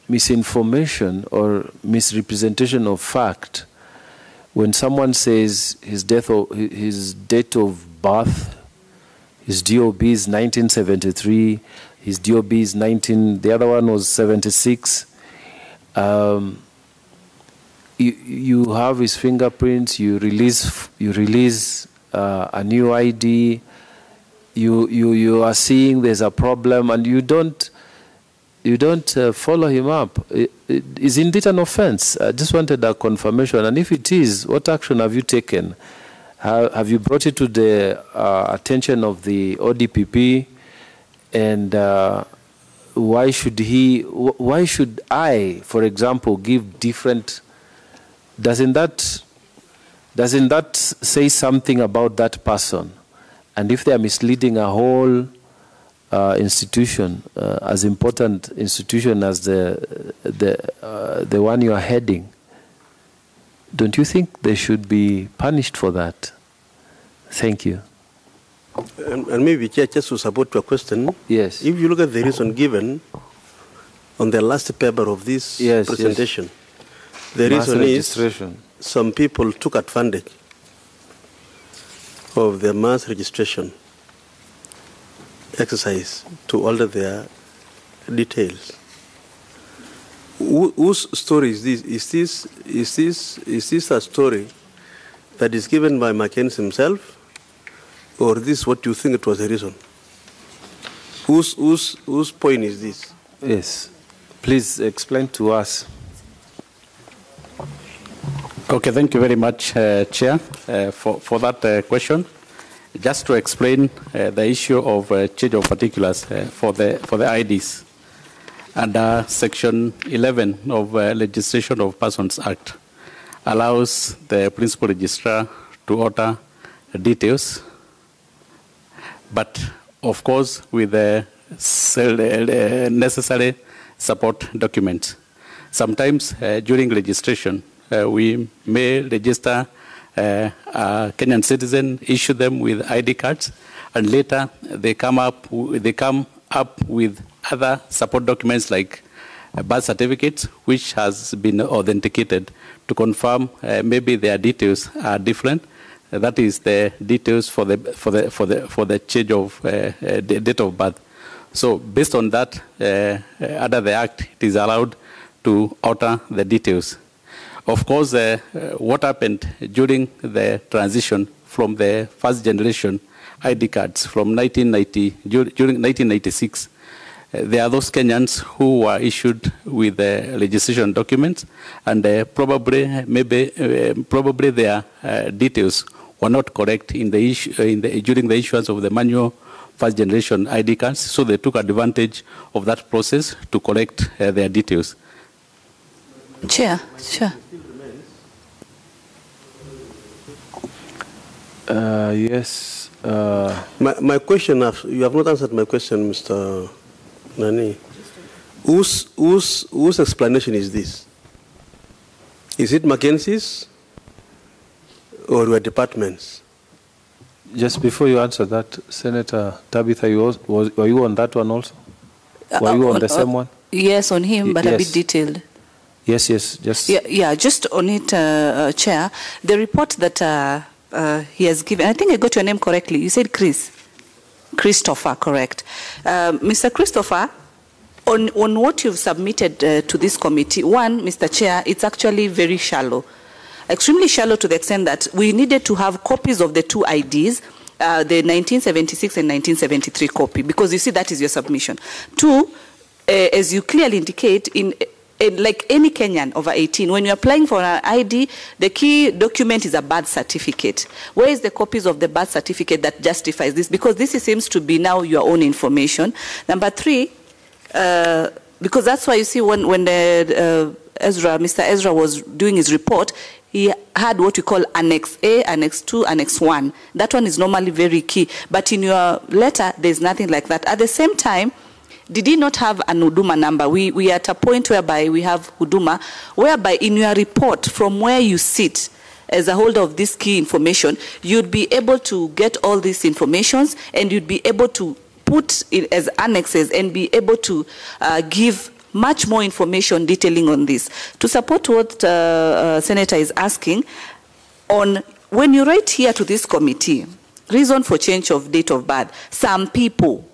misinformation or misrepresentation of fact when someone says his date of birth, his DOB is 1973, his DOB is the other one was 76. You have his fingerprints, you release a new ID, you are seeing there's a problem, and you don't follow him up. Isn't it an offense? I just wanted a confirmation, and if it is, what action have you taken? Have you brought it to the attention of the ODPP? And why should I, for example, give different? Doesn't that say something about that person? And if they are misleading a whole institution, as important institution as the one you are heading, don't you think they should be punished for that? Thank you. And maybe, Chair, just to support your question, yes. If you look at the reason given on the last paper of this presentation, the reason is some people took advantage of the mass registration exercise to alter their details. Whose story is this? Is this a story that is given by Mackenzie himself, or this what you think it was the reason? Whose point is this? Yes, please explain to us. Okay, thank you very much, Chair, for that question. Just to explain the issue of change of particulars for the IDs. Under Section 11 of Legislation of Persons Act allows the principal registrar to alter details, but of course with the necessary support documents. Sometimes during registration, we may register a Kenyan citizen, issue them with ID cards, and later they come up with other support documents like birth certificates, which has been authenticated to confirm maybe their details are different. That is the details for the change of the date of birth. So based on that, under the Act, it is allowed to alter the details. Of course, what happened during the transition from the first generation ID cards from during 1996, there are those Kenyans who were issued with registration documents, and probably their details were not correct during the issuance of the manual first generation ID cards, so they took advantage of that process to correct their details. Chair, sure. Yes. My question, you have not answered my question, Mr. Nani. Whose explanation is this? Is it Mackenzie's or your department's? Just before you answer that, Senator Tabitha, were you on that one also? Were you on the same one? Yes, on him, but a bit detailed. Yes, just... Yeah, just on it, Chair. The report that he has given, I think I got your name correctly. You said Christopher, correct. Mr. Christopher, on what you've submitted to this committee, one, Mr. Chair, it's actually very shallow. Extremely shallow to the extent that we needed to have copies of the two IDs, the 1976 and 1973 copy, because you see that is your submission. Two, as you clearly indicate, like any Kenyan over 18, when you're applying for an ID, the key document is a birth certificate. Where is the copies of the birth certificate that justifies this? Because this seems to be now your own information. Number three, because that's why you see when Mr. Ezra was doing his report, he had what we call Annex A, Annex 2, Annex 1. That one is normally very key. But in your letter, there's nothing like that. At the same time, did he not have an Huduma number? We are at a point whereby we have Huduma, whereby in your report, from where you sit as a holder of this key information, you'd be able to get all these informations, and you'd be able to put it as annexes and be able to give much more information detailing on this. To support what Senator is asking, when you write here to this committee, reason for change of date of birth, some people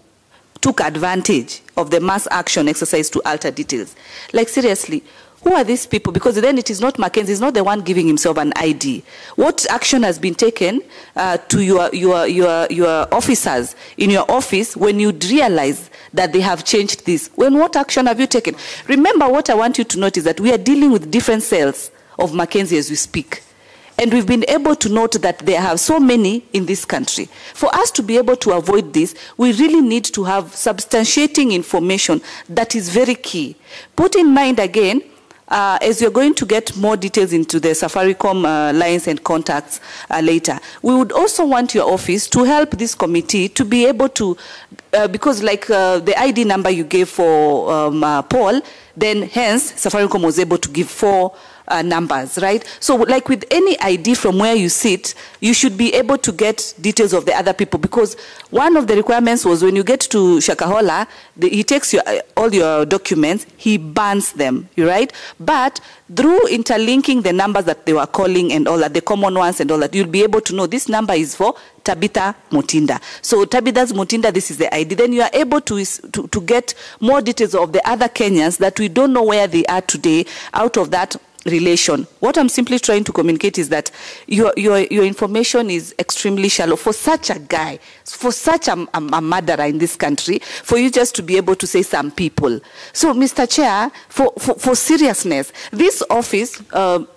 took advantage of the mass action exercise to alter details. Like, seriously, who are these people? Because then it is not Mackenzie, is not the one giving himself an ID. What action has been taken to your officers in your office when you realize that they have changed this? What action have you taken? Remember, what I want you to note is that we are dealing with different cells of Mackenzie as we speak. And we've been able to note that there are so many in this country. For us to be able to avoid this, we really need to have substantiating information that is very key. Put in mind again, as you're going to get more details into the Safaricom lines and contacts later, we would also want your office to help this committee to be able to, because like the ID number you gave for Paul, then hence Safaricom was able to give 4 numbers, right? So like with any ID from where you sit, you should be able to get details of the other people, because one of the requirements was when you get to Shakahola, he takes all your documents, he burns them, right? But through interlinking the numbers that they were calling and all that, the common ones and all that, you'll be able to know this number is for Tabitha Mutinda. So Tabitha's Mutinda, this is the ID. Then you are able to get more details of the other Kenyans that we don't know where they are today out of that relation. What I'm simply trying to communicate is that your information is extremely shallow for such a guy, for such a murderer in this country, for you just to be able to say some people. So, Mr. Chair, for seriousness, this office,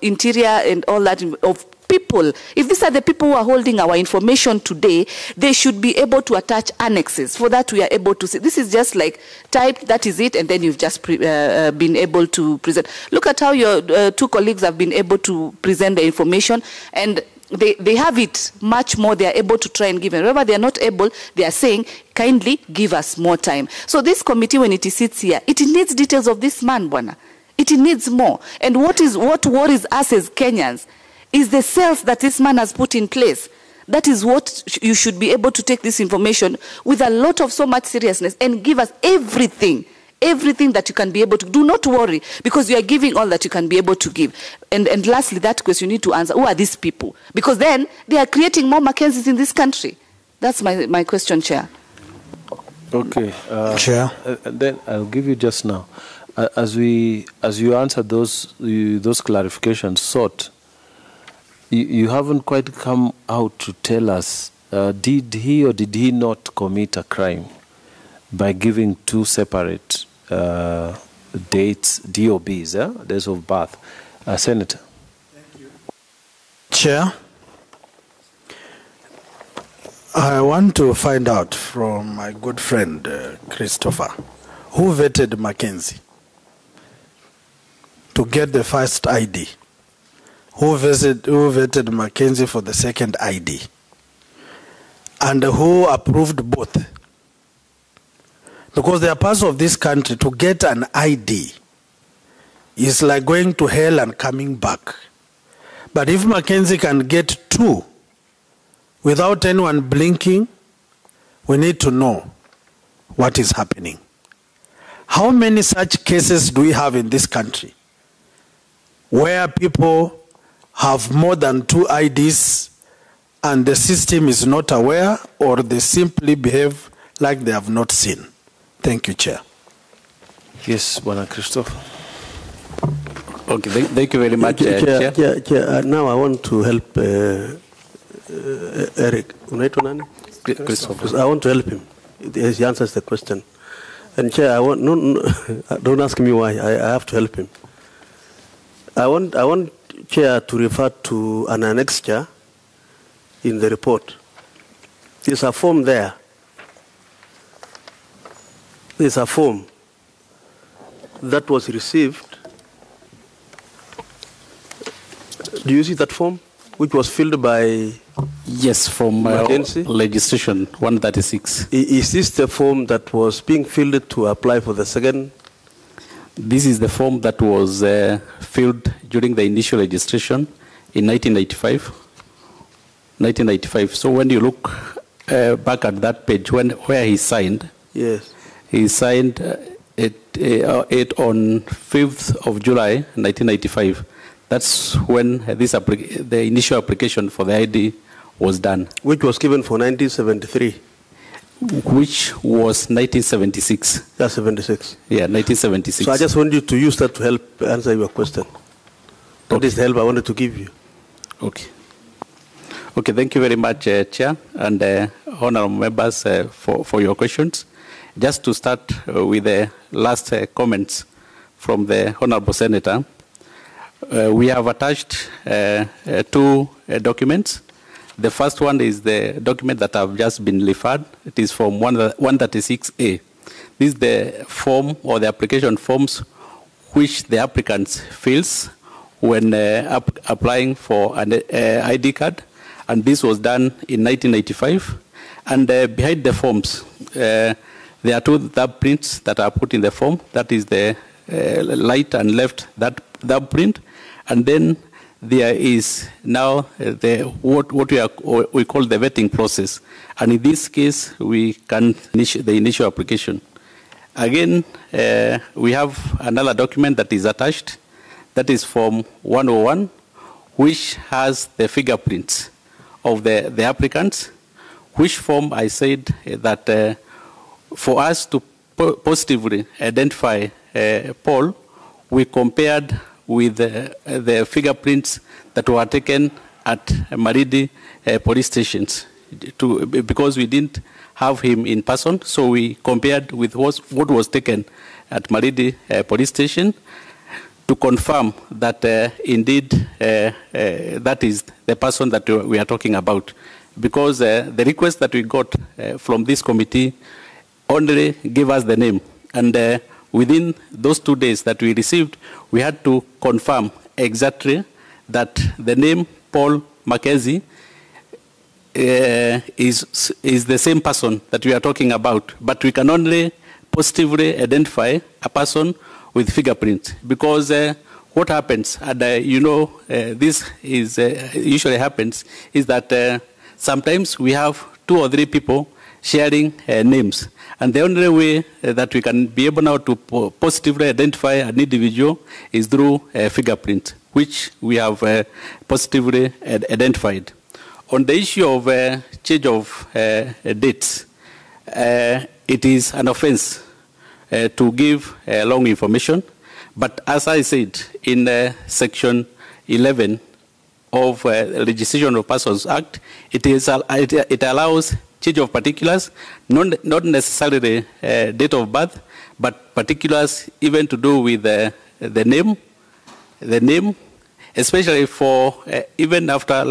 interior and all that of people, if these are the people who are holding our information today, they should be able to attach annexes. For that, we are able to see. This is just like typed, that is it, and then you've just been able to present. Look at how your 2 colleagues have been able to present the information, and they have it much more. They are able to try and give. And wherever they are not able, they are saying, kindly give us more time. So this committee, when it sits here, it needs details of this man, Bwana. It needs more. And what worries us as Kenyans is the cells that this man has put in place. That is what you should be able to take this information with a lot of so much seriousness and give us everything that you can be able to. Do not worry, because you are giving all that you can be able to give. And lastly, that question you need to answer, who are these people? Because then they are creating more Mackenzies in this country. That's my question, Chair. Okay. Chair. Then I'll give you just now. As you answer those clarifications sought, you haven't quite come out to tell us, did he or did he not commit a crime by giving 2 separate dates, DOBs, days of birth? Senator. Thank you. Chair, I want to find out from my good friend Christopher, who vetted Mackenzie to get the first ID? Who vetted Mackenzie for the second ID? And who approved both? Because there are parts of this country, to get an ID is like going to hell and coming back. But if Mackenzie can get 2 without anyone blinking, we need to know what is happening. How many such cases do we have in this country where people have more than 2 IDs and the system is not aware, or they simply behave like they have not seen? Thank you, Chair. Yes, Bwana Christophe. Okay, thank you very much, Chair. Now I want to help Eric. Christophe. I want to help him. He answers the question. And Chair, don't ask me why. I have to help him. I want Chair to refer to an annexure in the report. There's a form there. There's a form that was received. Do you see that form, which was filled by? Yes, from legislation 136. Is this the form that was being filled to apply for the second? This is the form that was filled during the initial registration in 1995. So when you look back at that page, where he signed, yes, he signed it on 5th of July 1995. That's when the initial application for the ID was done. Which was given for 1973? Which was 1976. That's 76. Yeah, 1976. So I just want you to use that to help answer your question. That is the help I wanted to give you. Okay. Okay, thank you very much, Chair, and honorable members for your questions. Just to start with the last comments from the honorable senator, we have attached two documents. The first one is the document that have just been referred. It is Form 136A. This is the form or the application forms which the applicants fills when applying for an ID card, and this was done in 1985. And behind the forms, there are two thumbprints that are put in the form. That is the right and left thumbprint, and then there is now what we call the vetting process. And in this case, we can initiate the initial application. Again, we have another document that is attached. That is Form 101, which has the fingerprints of the applicants, which form I said that for us to positively identify Paul, we compared with the fingerprints that were taken at Maridi police stations, because we didn't have him in person, so we compared with what was taken at Maridi police station to confirm that indeed that is the person that we are talking about. Because the request that we got from this committee only gave us the name, and within those 2 days that we received, we had to confirm exactly that the name Paul Mackenzie is the same person that we are talking about, but we can only positively identify a person with fingerprints. Because what happens, and this is usually happens, is that sometimes we have 2 or 3 people sharing names. And the only way that we can be able now to positively identify an individual is through fingerprint, which we have positively identified. On the issue of change of dates, it is an offense to give long information. But as I said, in Section 11 of Registration of Persons Act, it allows change of particulars, not necessarily date of birth, but particulars even to do with the name, especially for even after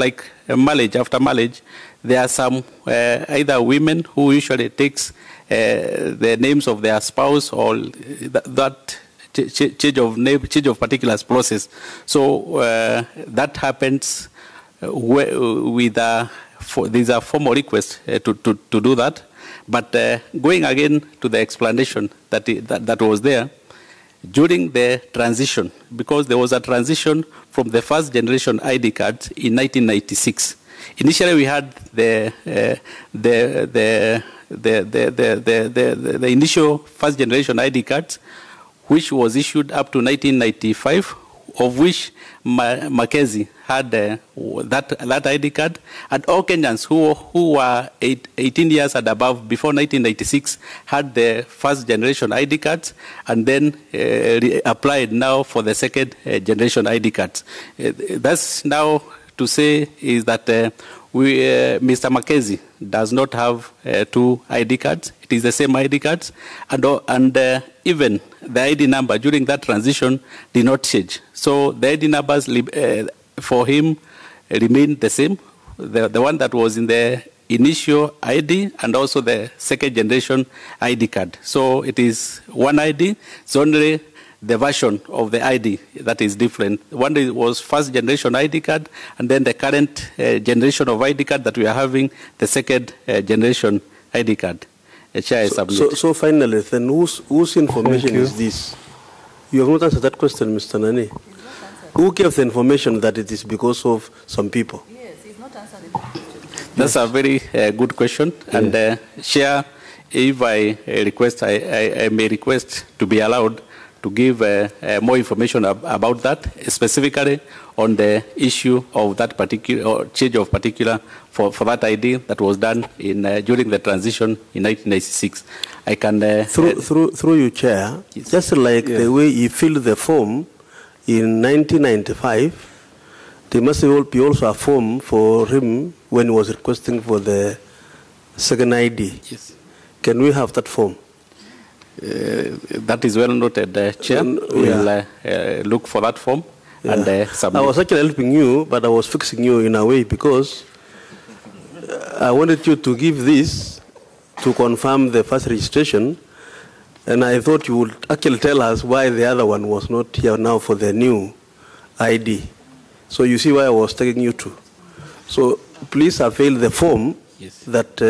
marriage. After marriage, there are some either women who usually takes the names of their spouse, or that change of name, change of particulars process. So that happens with these are formal requests to do that. But going again to the explanation that was there, during the transition, because there was a transition from the first generation ID cards in 1996. Initially, we had the initial first generation ID cards, which was issued up to 1995, of which Mackenzie had that ID card, and all Kenyans who were 18 years and above before 1996 had the first generation ID cards, and then applied now for the second generation ID cards. That's now to say is that Mr. Mackenzie does not have 2 ID cards. It is the same ID cards, and even the ID number during that transition did not change. So the ID numbers for him remained the same, the one that was in the initial ID and also the second generation ID card. So it is one ID. It's only the version of the ID that is different. One was first generation ID card, and then the current generation of ID card that we are having, the second generation ID card. So finally, then whose information is this? You have not answered that question, Mr. Nani. Who gave the information that it is because of some people? Yes, he's not answering that question. That's a very good question. Yes. And Chair, if I request, I may request to be allowed to give more information about that, specifically on the issue of that particular, or change of particular for that ID that was done in during the transition in 1996. I can through you, Chair. Yes. Just like the way he filled the form in 1995, there must be also a form for him when he was requesting for the second ID. Yes. Can we have that form? That is well noted, Chair. We'll look for that form and submit. I was actually helping you, but I was fixing you in a way because I wanted you to give this to confirm the first registration, and I thought you would actually tell us why the other one was not here now for the new ID. So you see why I was taking you to. So please avail the form that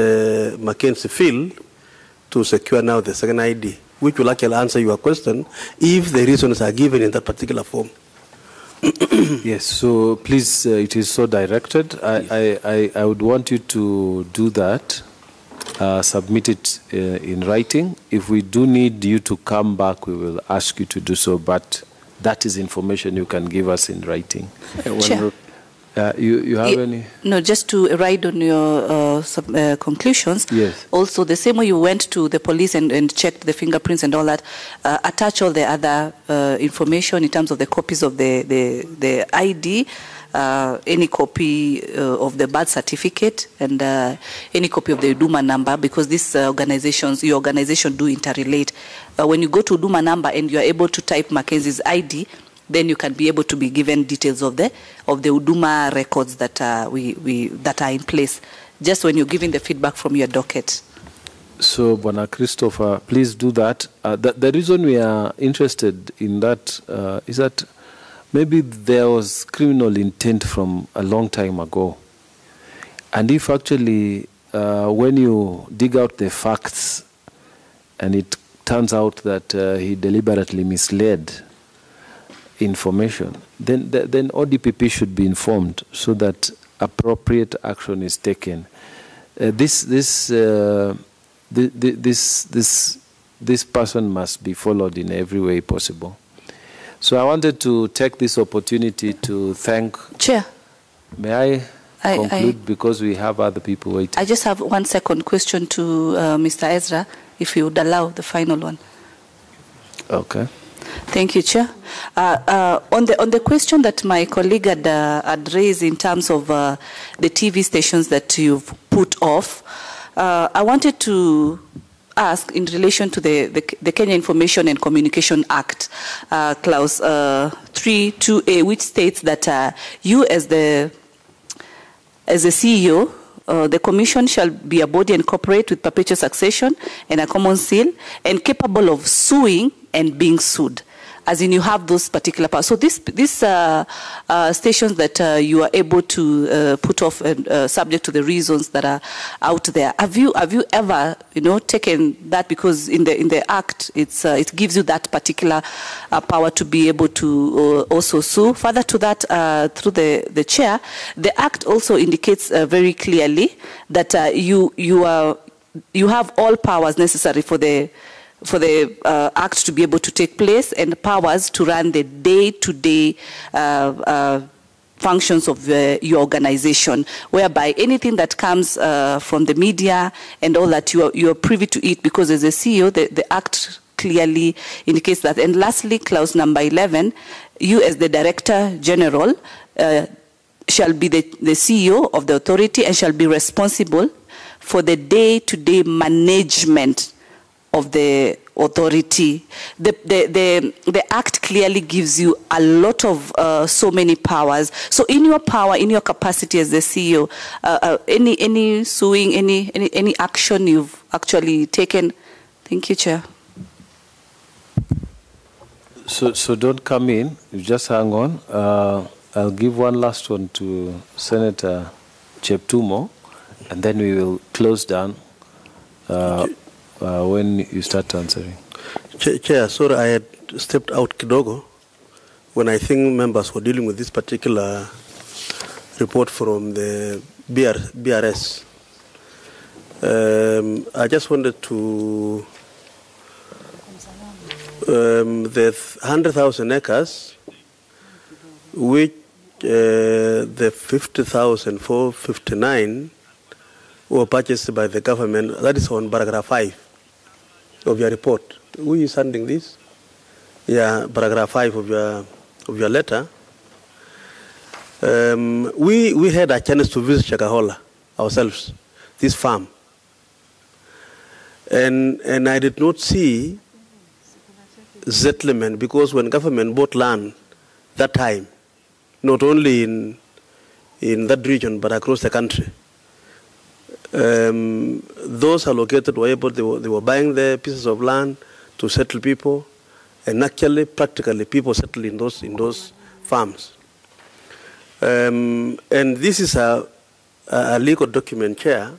Mackenzie filled to secure now the second ID, which will actually answer your question if the reasons are given in that particular form. Yes, so please, it is so directed. I would want you to do that, submit it in writing. If we do need you to come back, we will ask you to do so, but that is information you can give us in writing. Chair. You have any? No, just to ride on your conclusions. Yes. Also, the same way you went to the police and checked the fingerprints and all that, attach all the other information in terms of the copies of the ID, any copy of the birth certificate, and any copy of the Huduma number, because these organizations, your organization, do interrelate. When you go to Huduma number and you are able to type Mackenzie's ID, then you can be able to be given details of the Huduma records that that are in place. Just when you're giving the feedback from your docket. So, Bwana Christopher, please do that. The reason we are interested in that is that maybe there was criminal intent from a long time ago. And if actually, when you dig out the facts and it turns out that he deliberately misled information, then ODPP should be informed so that appropriate action is taken. This person must be followed in every way possible. So I wanted to take this opportunity to thank... Chair. May I conclude because we have other people waiting? I just have 1 second question to Mr. Ezra, if you would allow the final one. Okay. Thank you, Chair. On the question that my colleague had raised in terms of the TV stations that you've put off, I wanted to ask in relation to the Kenya Information and Communication Act, clause 3.2a, which states that you as the CEO, the Commission shall be a body and corporate with perpetual succession and a common seal and capable of suing and being sued, as in you have those particular powers. So these stations that you are able to put off and subject to the reasons that are out there, have you ever taken that, because in the Act it gives you that particular power to be able to also sue. Further to that, through the chair, the Act also indicates very clearly that you have all powers necessary for the Act to be able to take place, and powers to run the day-to-day functions of your organization, whereby anything that comes from the media and all that, you are privy to it, because as a CEO, the Act clearly indicates that. And lastly, clause number 11, you as the Director General shall be the CEO of the authority and shall be responsible for the day-to-day management of the authority. The Act clearly gives you a lot of so many powers. So in your power, in your capacity as the CEO, any suing, any action you've actually taken? Thank you, Chair. So don't come in. You just hang on. I'll give one last one to Senator Cheptumo, and then we will close down when you start answering. Chair, sorry, I had stepped out kidogo when I think members were dealing with this particular report from the BRS. I just wanted to The 100,000 acres, which the 50,459 were purchased by the government. That is on paragraph 5 of your report. Who is sending this? Yeah, paragraph 5 of your letter. We had a chance to visit Shakahola ourselves, this farm. And I did not see settlement, because when government bought land that time, not only in that region but across the country, those allocated were able, they were buying the pieces of land to settle people, and actually, practically, people settle in those farms. And this is a legal document, Chair,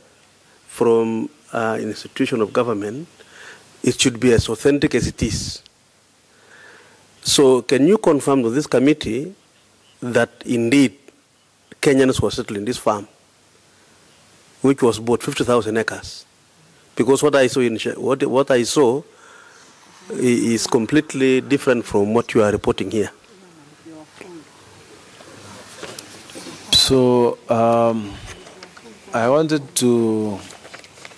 from an institution of government. It should be as authentic as it is. So can you confirm to this committee that indeed Kenyans were settled in this farm, which was bought 50,000 acres? Because what I saw is completely different from what you are reporting here. So I wanted to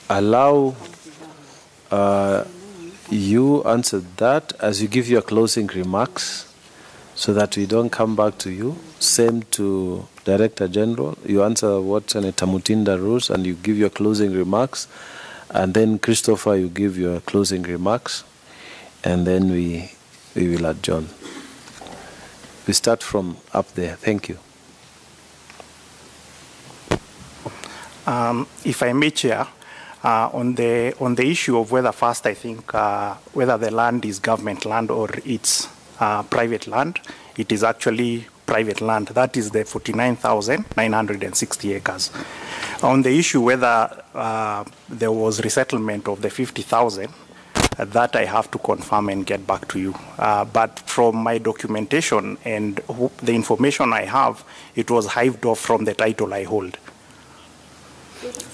allow you answer that as you give your closing remarks, so that we don't come back to you. Same to Director General. You answer what Senator Mutinda rules and you give your closing remarks. And then Christopher, you give your closing remarks. And then we will adjourn. We start from up there. Thank you. If I may, Chair, on the issue of whether first, I think, whether the land is government land or it's private land, it is actually private land. That is the 49,960 acres. On the issue whether there was resettlement of the 50,000, that I have to confirm and get back to you. But from my documentation and the information I have, it was hived off from the title I hold.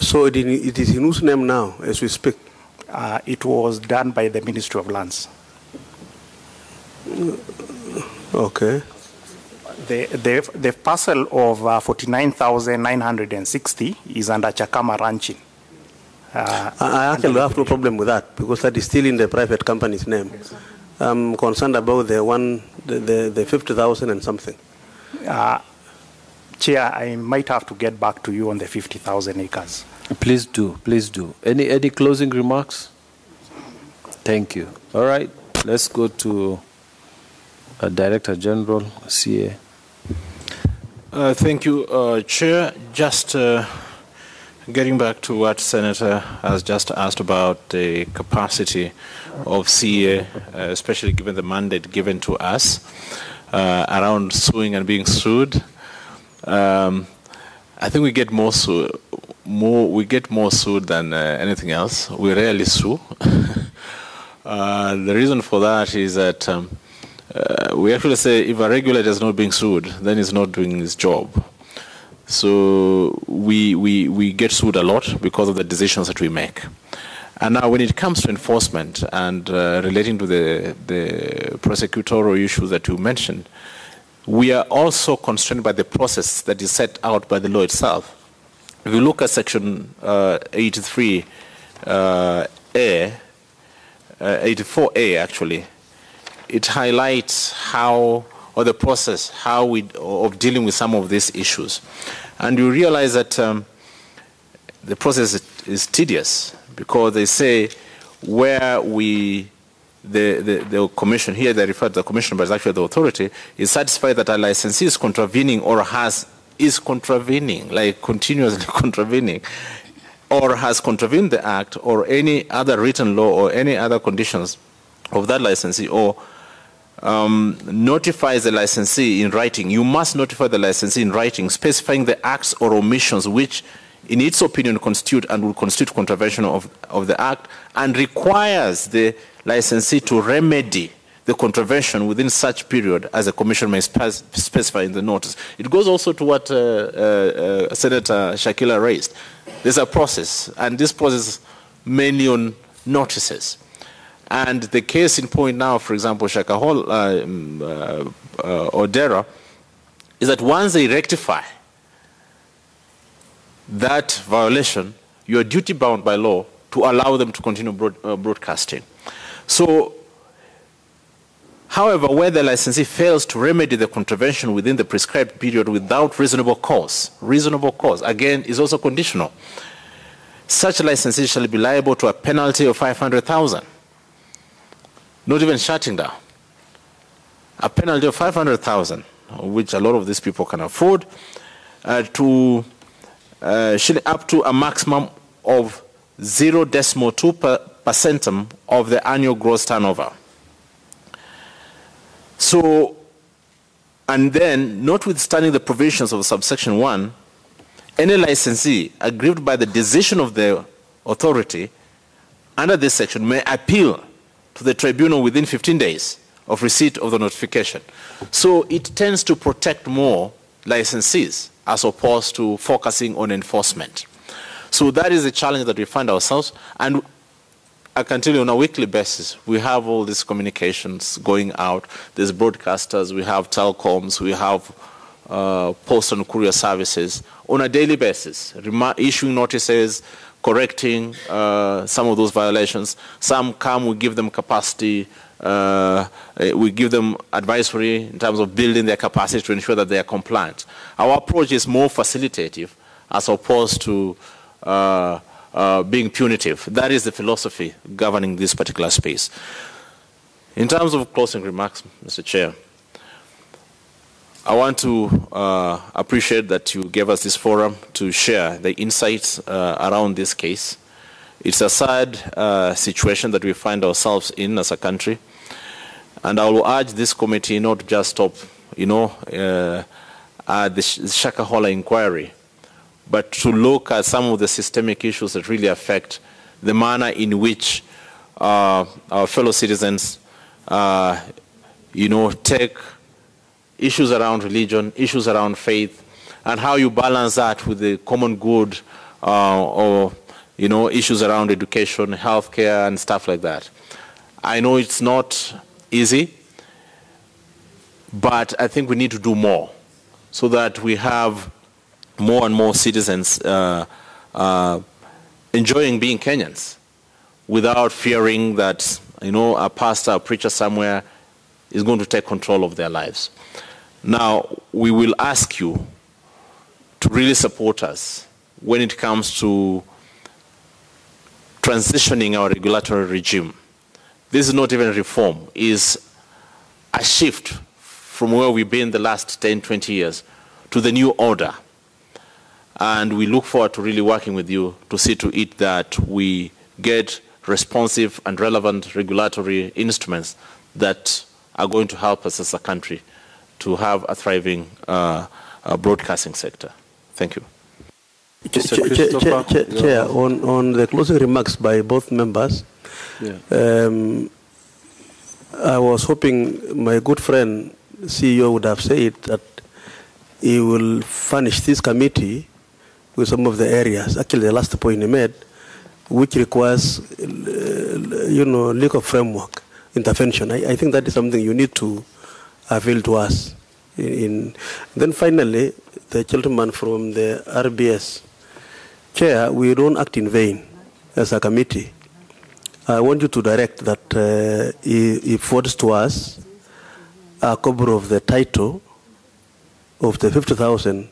So it is in whose name now, as we speak? It was done by the Ministry of Lands. Okay. The parcel of 49,960 is under Chakama Ranching. I actually have no problem with that, because that is still in the private company's name. I'm concerned about the 50,000 and something. Chair, I might have to get back to you on the 50,000 acres. Please do, please do. Any closing remarks? Thank you. All right, let's go to Director General, CA. Thank you, Chair. Just getting back to what Senator has just asked about the capacity of CA, especially given the mandate given to us around suing and being sued. I think we get more sued than anything else. We rarely sue. The reason for that is that we actually say if a regulator is not being sued, then he's not doing his job. So we get sued a lot because of the decisions that we make. And now when it comes to enforcement and relating to the prosecutorial issues that you mentioned, we are also constrained by the process that is set out by the law itself. If you look at Section 84A actually, it highlights how, or the process, how of dealing with some of these issues. And you realize that the process is tedious, because they say where the commission, here they refer to the commission, but it's actually the authority, is satisfied that a licensee is contravening or is contravening, like continuously contravening, or has contravened the act or any other written law or any other conditions of that licensee, or notifies the licensee in writing. You must notify the licensee in writing, specifying the acts or omissions which, in its opinion, constitute and will constitute contravention of the act, and requires the licensee to remedy the contravention within such period as the commission may specify in the notice. It goes also to what Senator Shakila raised. There's a process, and this process mainly on notices. And the case in point now, for example, Shakahol, Odera, is that once they rectify that violation, you are duty bound by law to allow them to continue broadcasting. So, however, where the licensee fails to remedy the contravention within the prescribed period without reasonable cause, again, is also conditional. Such a licensee shall be liable to a penalty of 500,000. Not even shutting down. A penalty of 500,000, which a lot of these people can afford, up to a maximum of 0.2% of the annual gross turnover. So, and then, notwithstanding the provisions of subsection 1, any licensee aggrieved by the decision of the authority under this section may appeal to the tribunal within 15 days of receipt of the notification. So it tends to protect more licensees as opposed to focusing on enforcement. So that is the challenge that we find ourselves. And I can tell you on a weekly basis, we have all these communications going out. There's broadcasters, we have telecoms, we have post and courier services on a daily basis, issuing notices, correcting some of those violations. Some come, we give them capacity, we give them advisory in terms of building their capacity to ensure that they are compliant. Our approach is more facilitative as opposed to being punitive. That is the philosophy governing this particular space. In terms of closing remarks, Mr. Chair, I want to appreciate that you gave us this forum to share the insights around this case. It's a sad situation that we find ourselves in as a country. And I will urge this committee not to just stop, at the Shakahola inquiry, but to look at some of the systemic issues that really affect the manner in which our fellow citizens, take issues around religion, issues around faith, and how you balance that with the common good or issues around education, healthcare, and stuff like that. I know it's not easy, but I think we need to do more so that we have more and more citizens enjoying being Kenyans without fearing that, a pastor, a preacher somewhere is going to take control of their lives. Now, we will ask you to really support us when it comes to transitioning our regulatory regime. This is not even a reform, it's a shift from where we've been the last 10, 20 years to the new order. And we look forward to really working with you to see to it that we get responsive and relevant regulatory instruments that are going to help us as a country to have a thriving broadcasting sector. Thank you. Chair, on the closing remarks by both members, I was hoping my good friend CEO would have said that he will furnish this committee with some of the areas, actually the last point he made, which requires, legal framework intervention. I think that is something you need to avail to us. Then finally, the gentleman from the RBS. Chair, we don't act in vain as a committee. I want you to direct that he forwards to us a copy of the title of the 50,000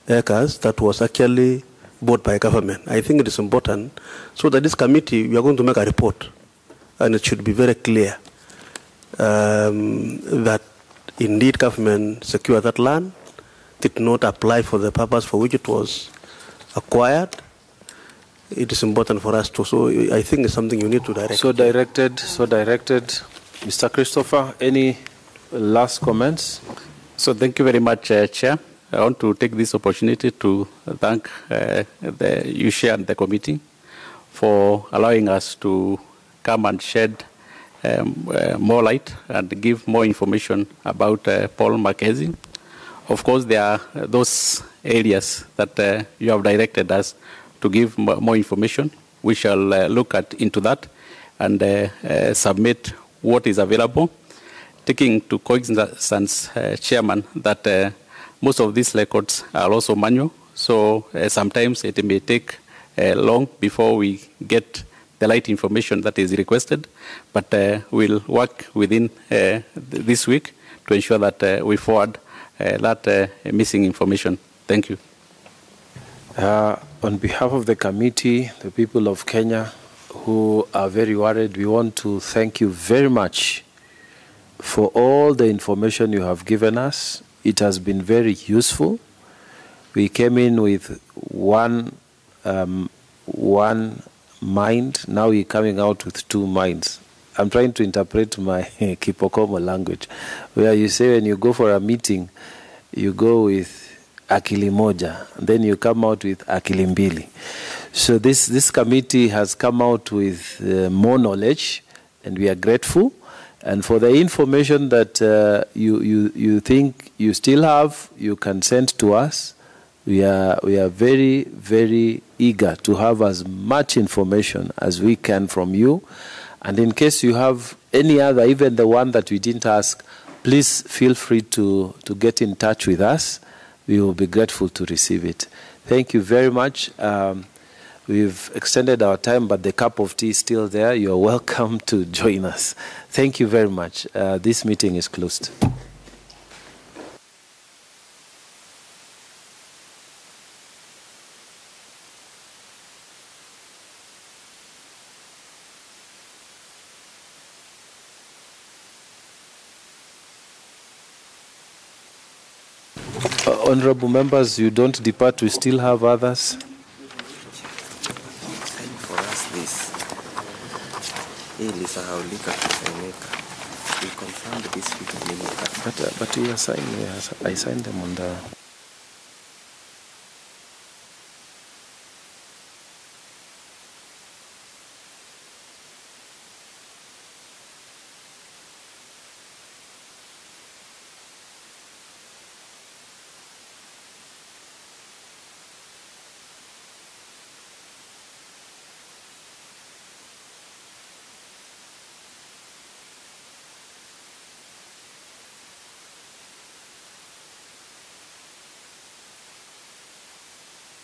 acres that was actually bought by government. I think it is important so that this committee, we are going to make a report, and it should be very clear that indeed government secured that land, did not apply for the purpose for which it was acquired. It is important for us to, so I think it's something you need to direct. So directed. Mr. Christopher, any last comments? So thank you very much, Chair. I want to take this opportunity to thank you, Chair, and the committee for allowing us to come and shed more light and give more information about Paul Mackenzie. Of course, there are those areas that you have directed us to give more information. We shall look into that. and submit what is available, taking to cognizance, Chairman, that most of these records are also manual, so sometimes it may take long before we get the right information that is requested, but we'll work within this week to ensure that we forward that missing information. Thank you. On behalf of the committee, the people of Kenya who are very worried, we want to thank you very much for all the information you have given us. It has been very useful. We came in with one mind. Now we're coming out with two minds. I'm trying to interpret my Kipokomo language, where you say when you go for a meeting, you go with akili moja, and then you come out with akili mbili. So this committee has come out with more knowledge, and we are grateful. And for the information that you think you still have, you can send to us. We are very, very eager to have as much information as we can from you. And in case you have any other, even the one that we didn't ask, please feel free to get in touch with us. We will be grateful to receive it. Thank you very much. We've extended our time, but the cup of tea is still there. You're welcome to join us. Thank you very much. This meeting is closed. Honorable members, you don't depart. We still have others. For us, this we confirmed this with Millard. But you assigned, I signed them on the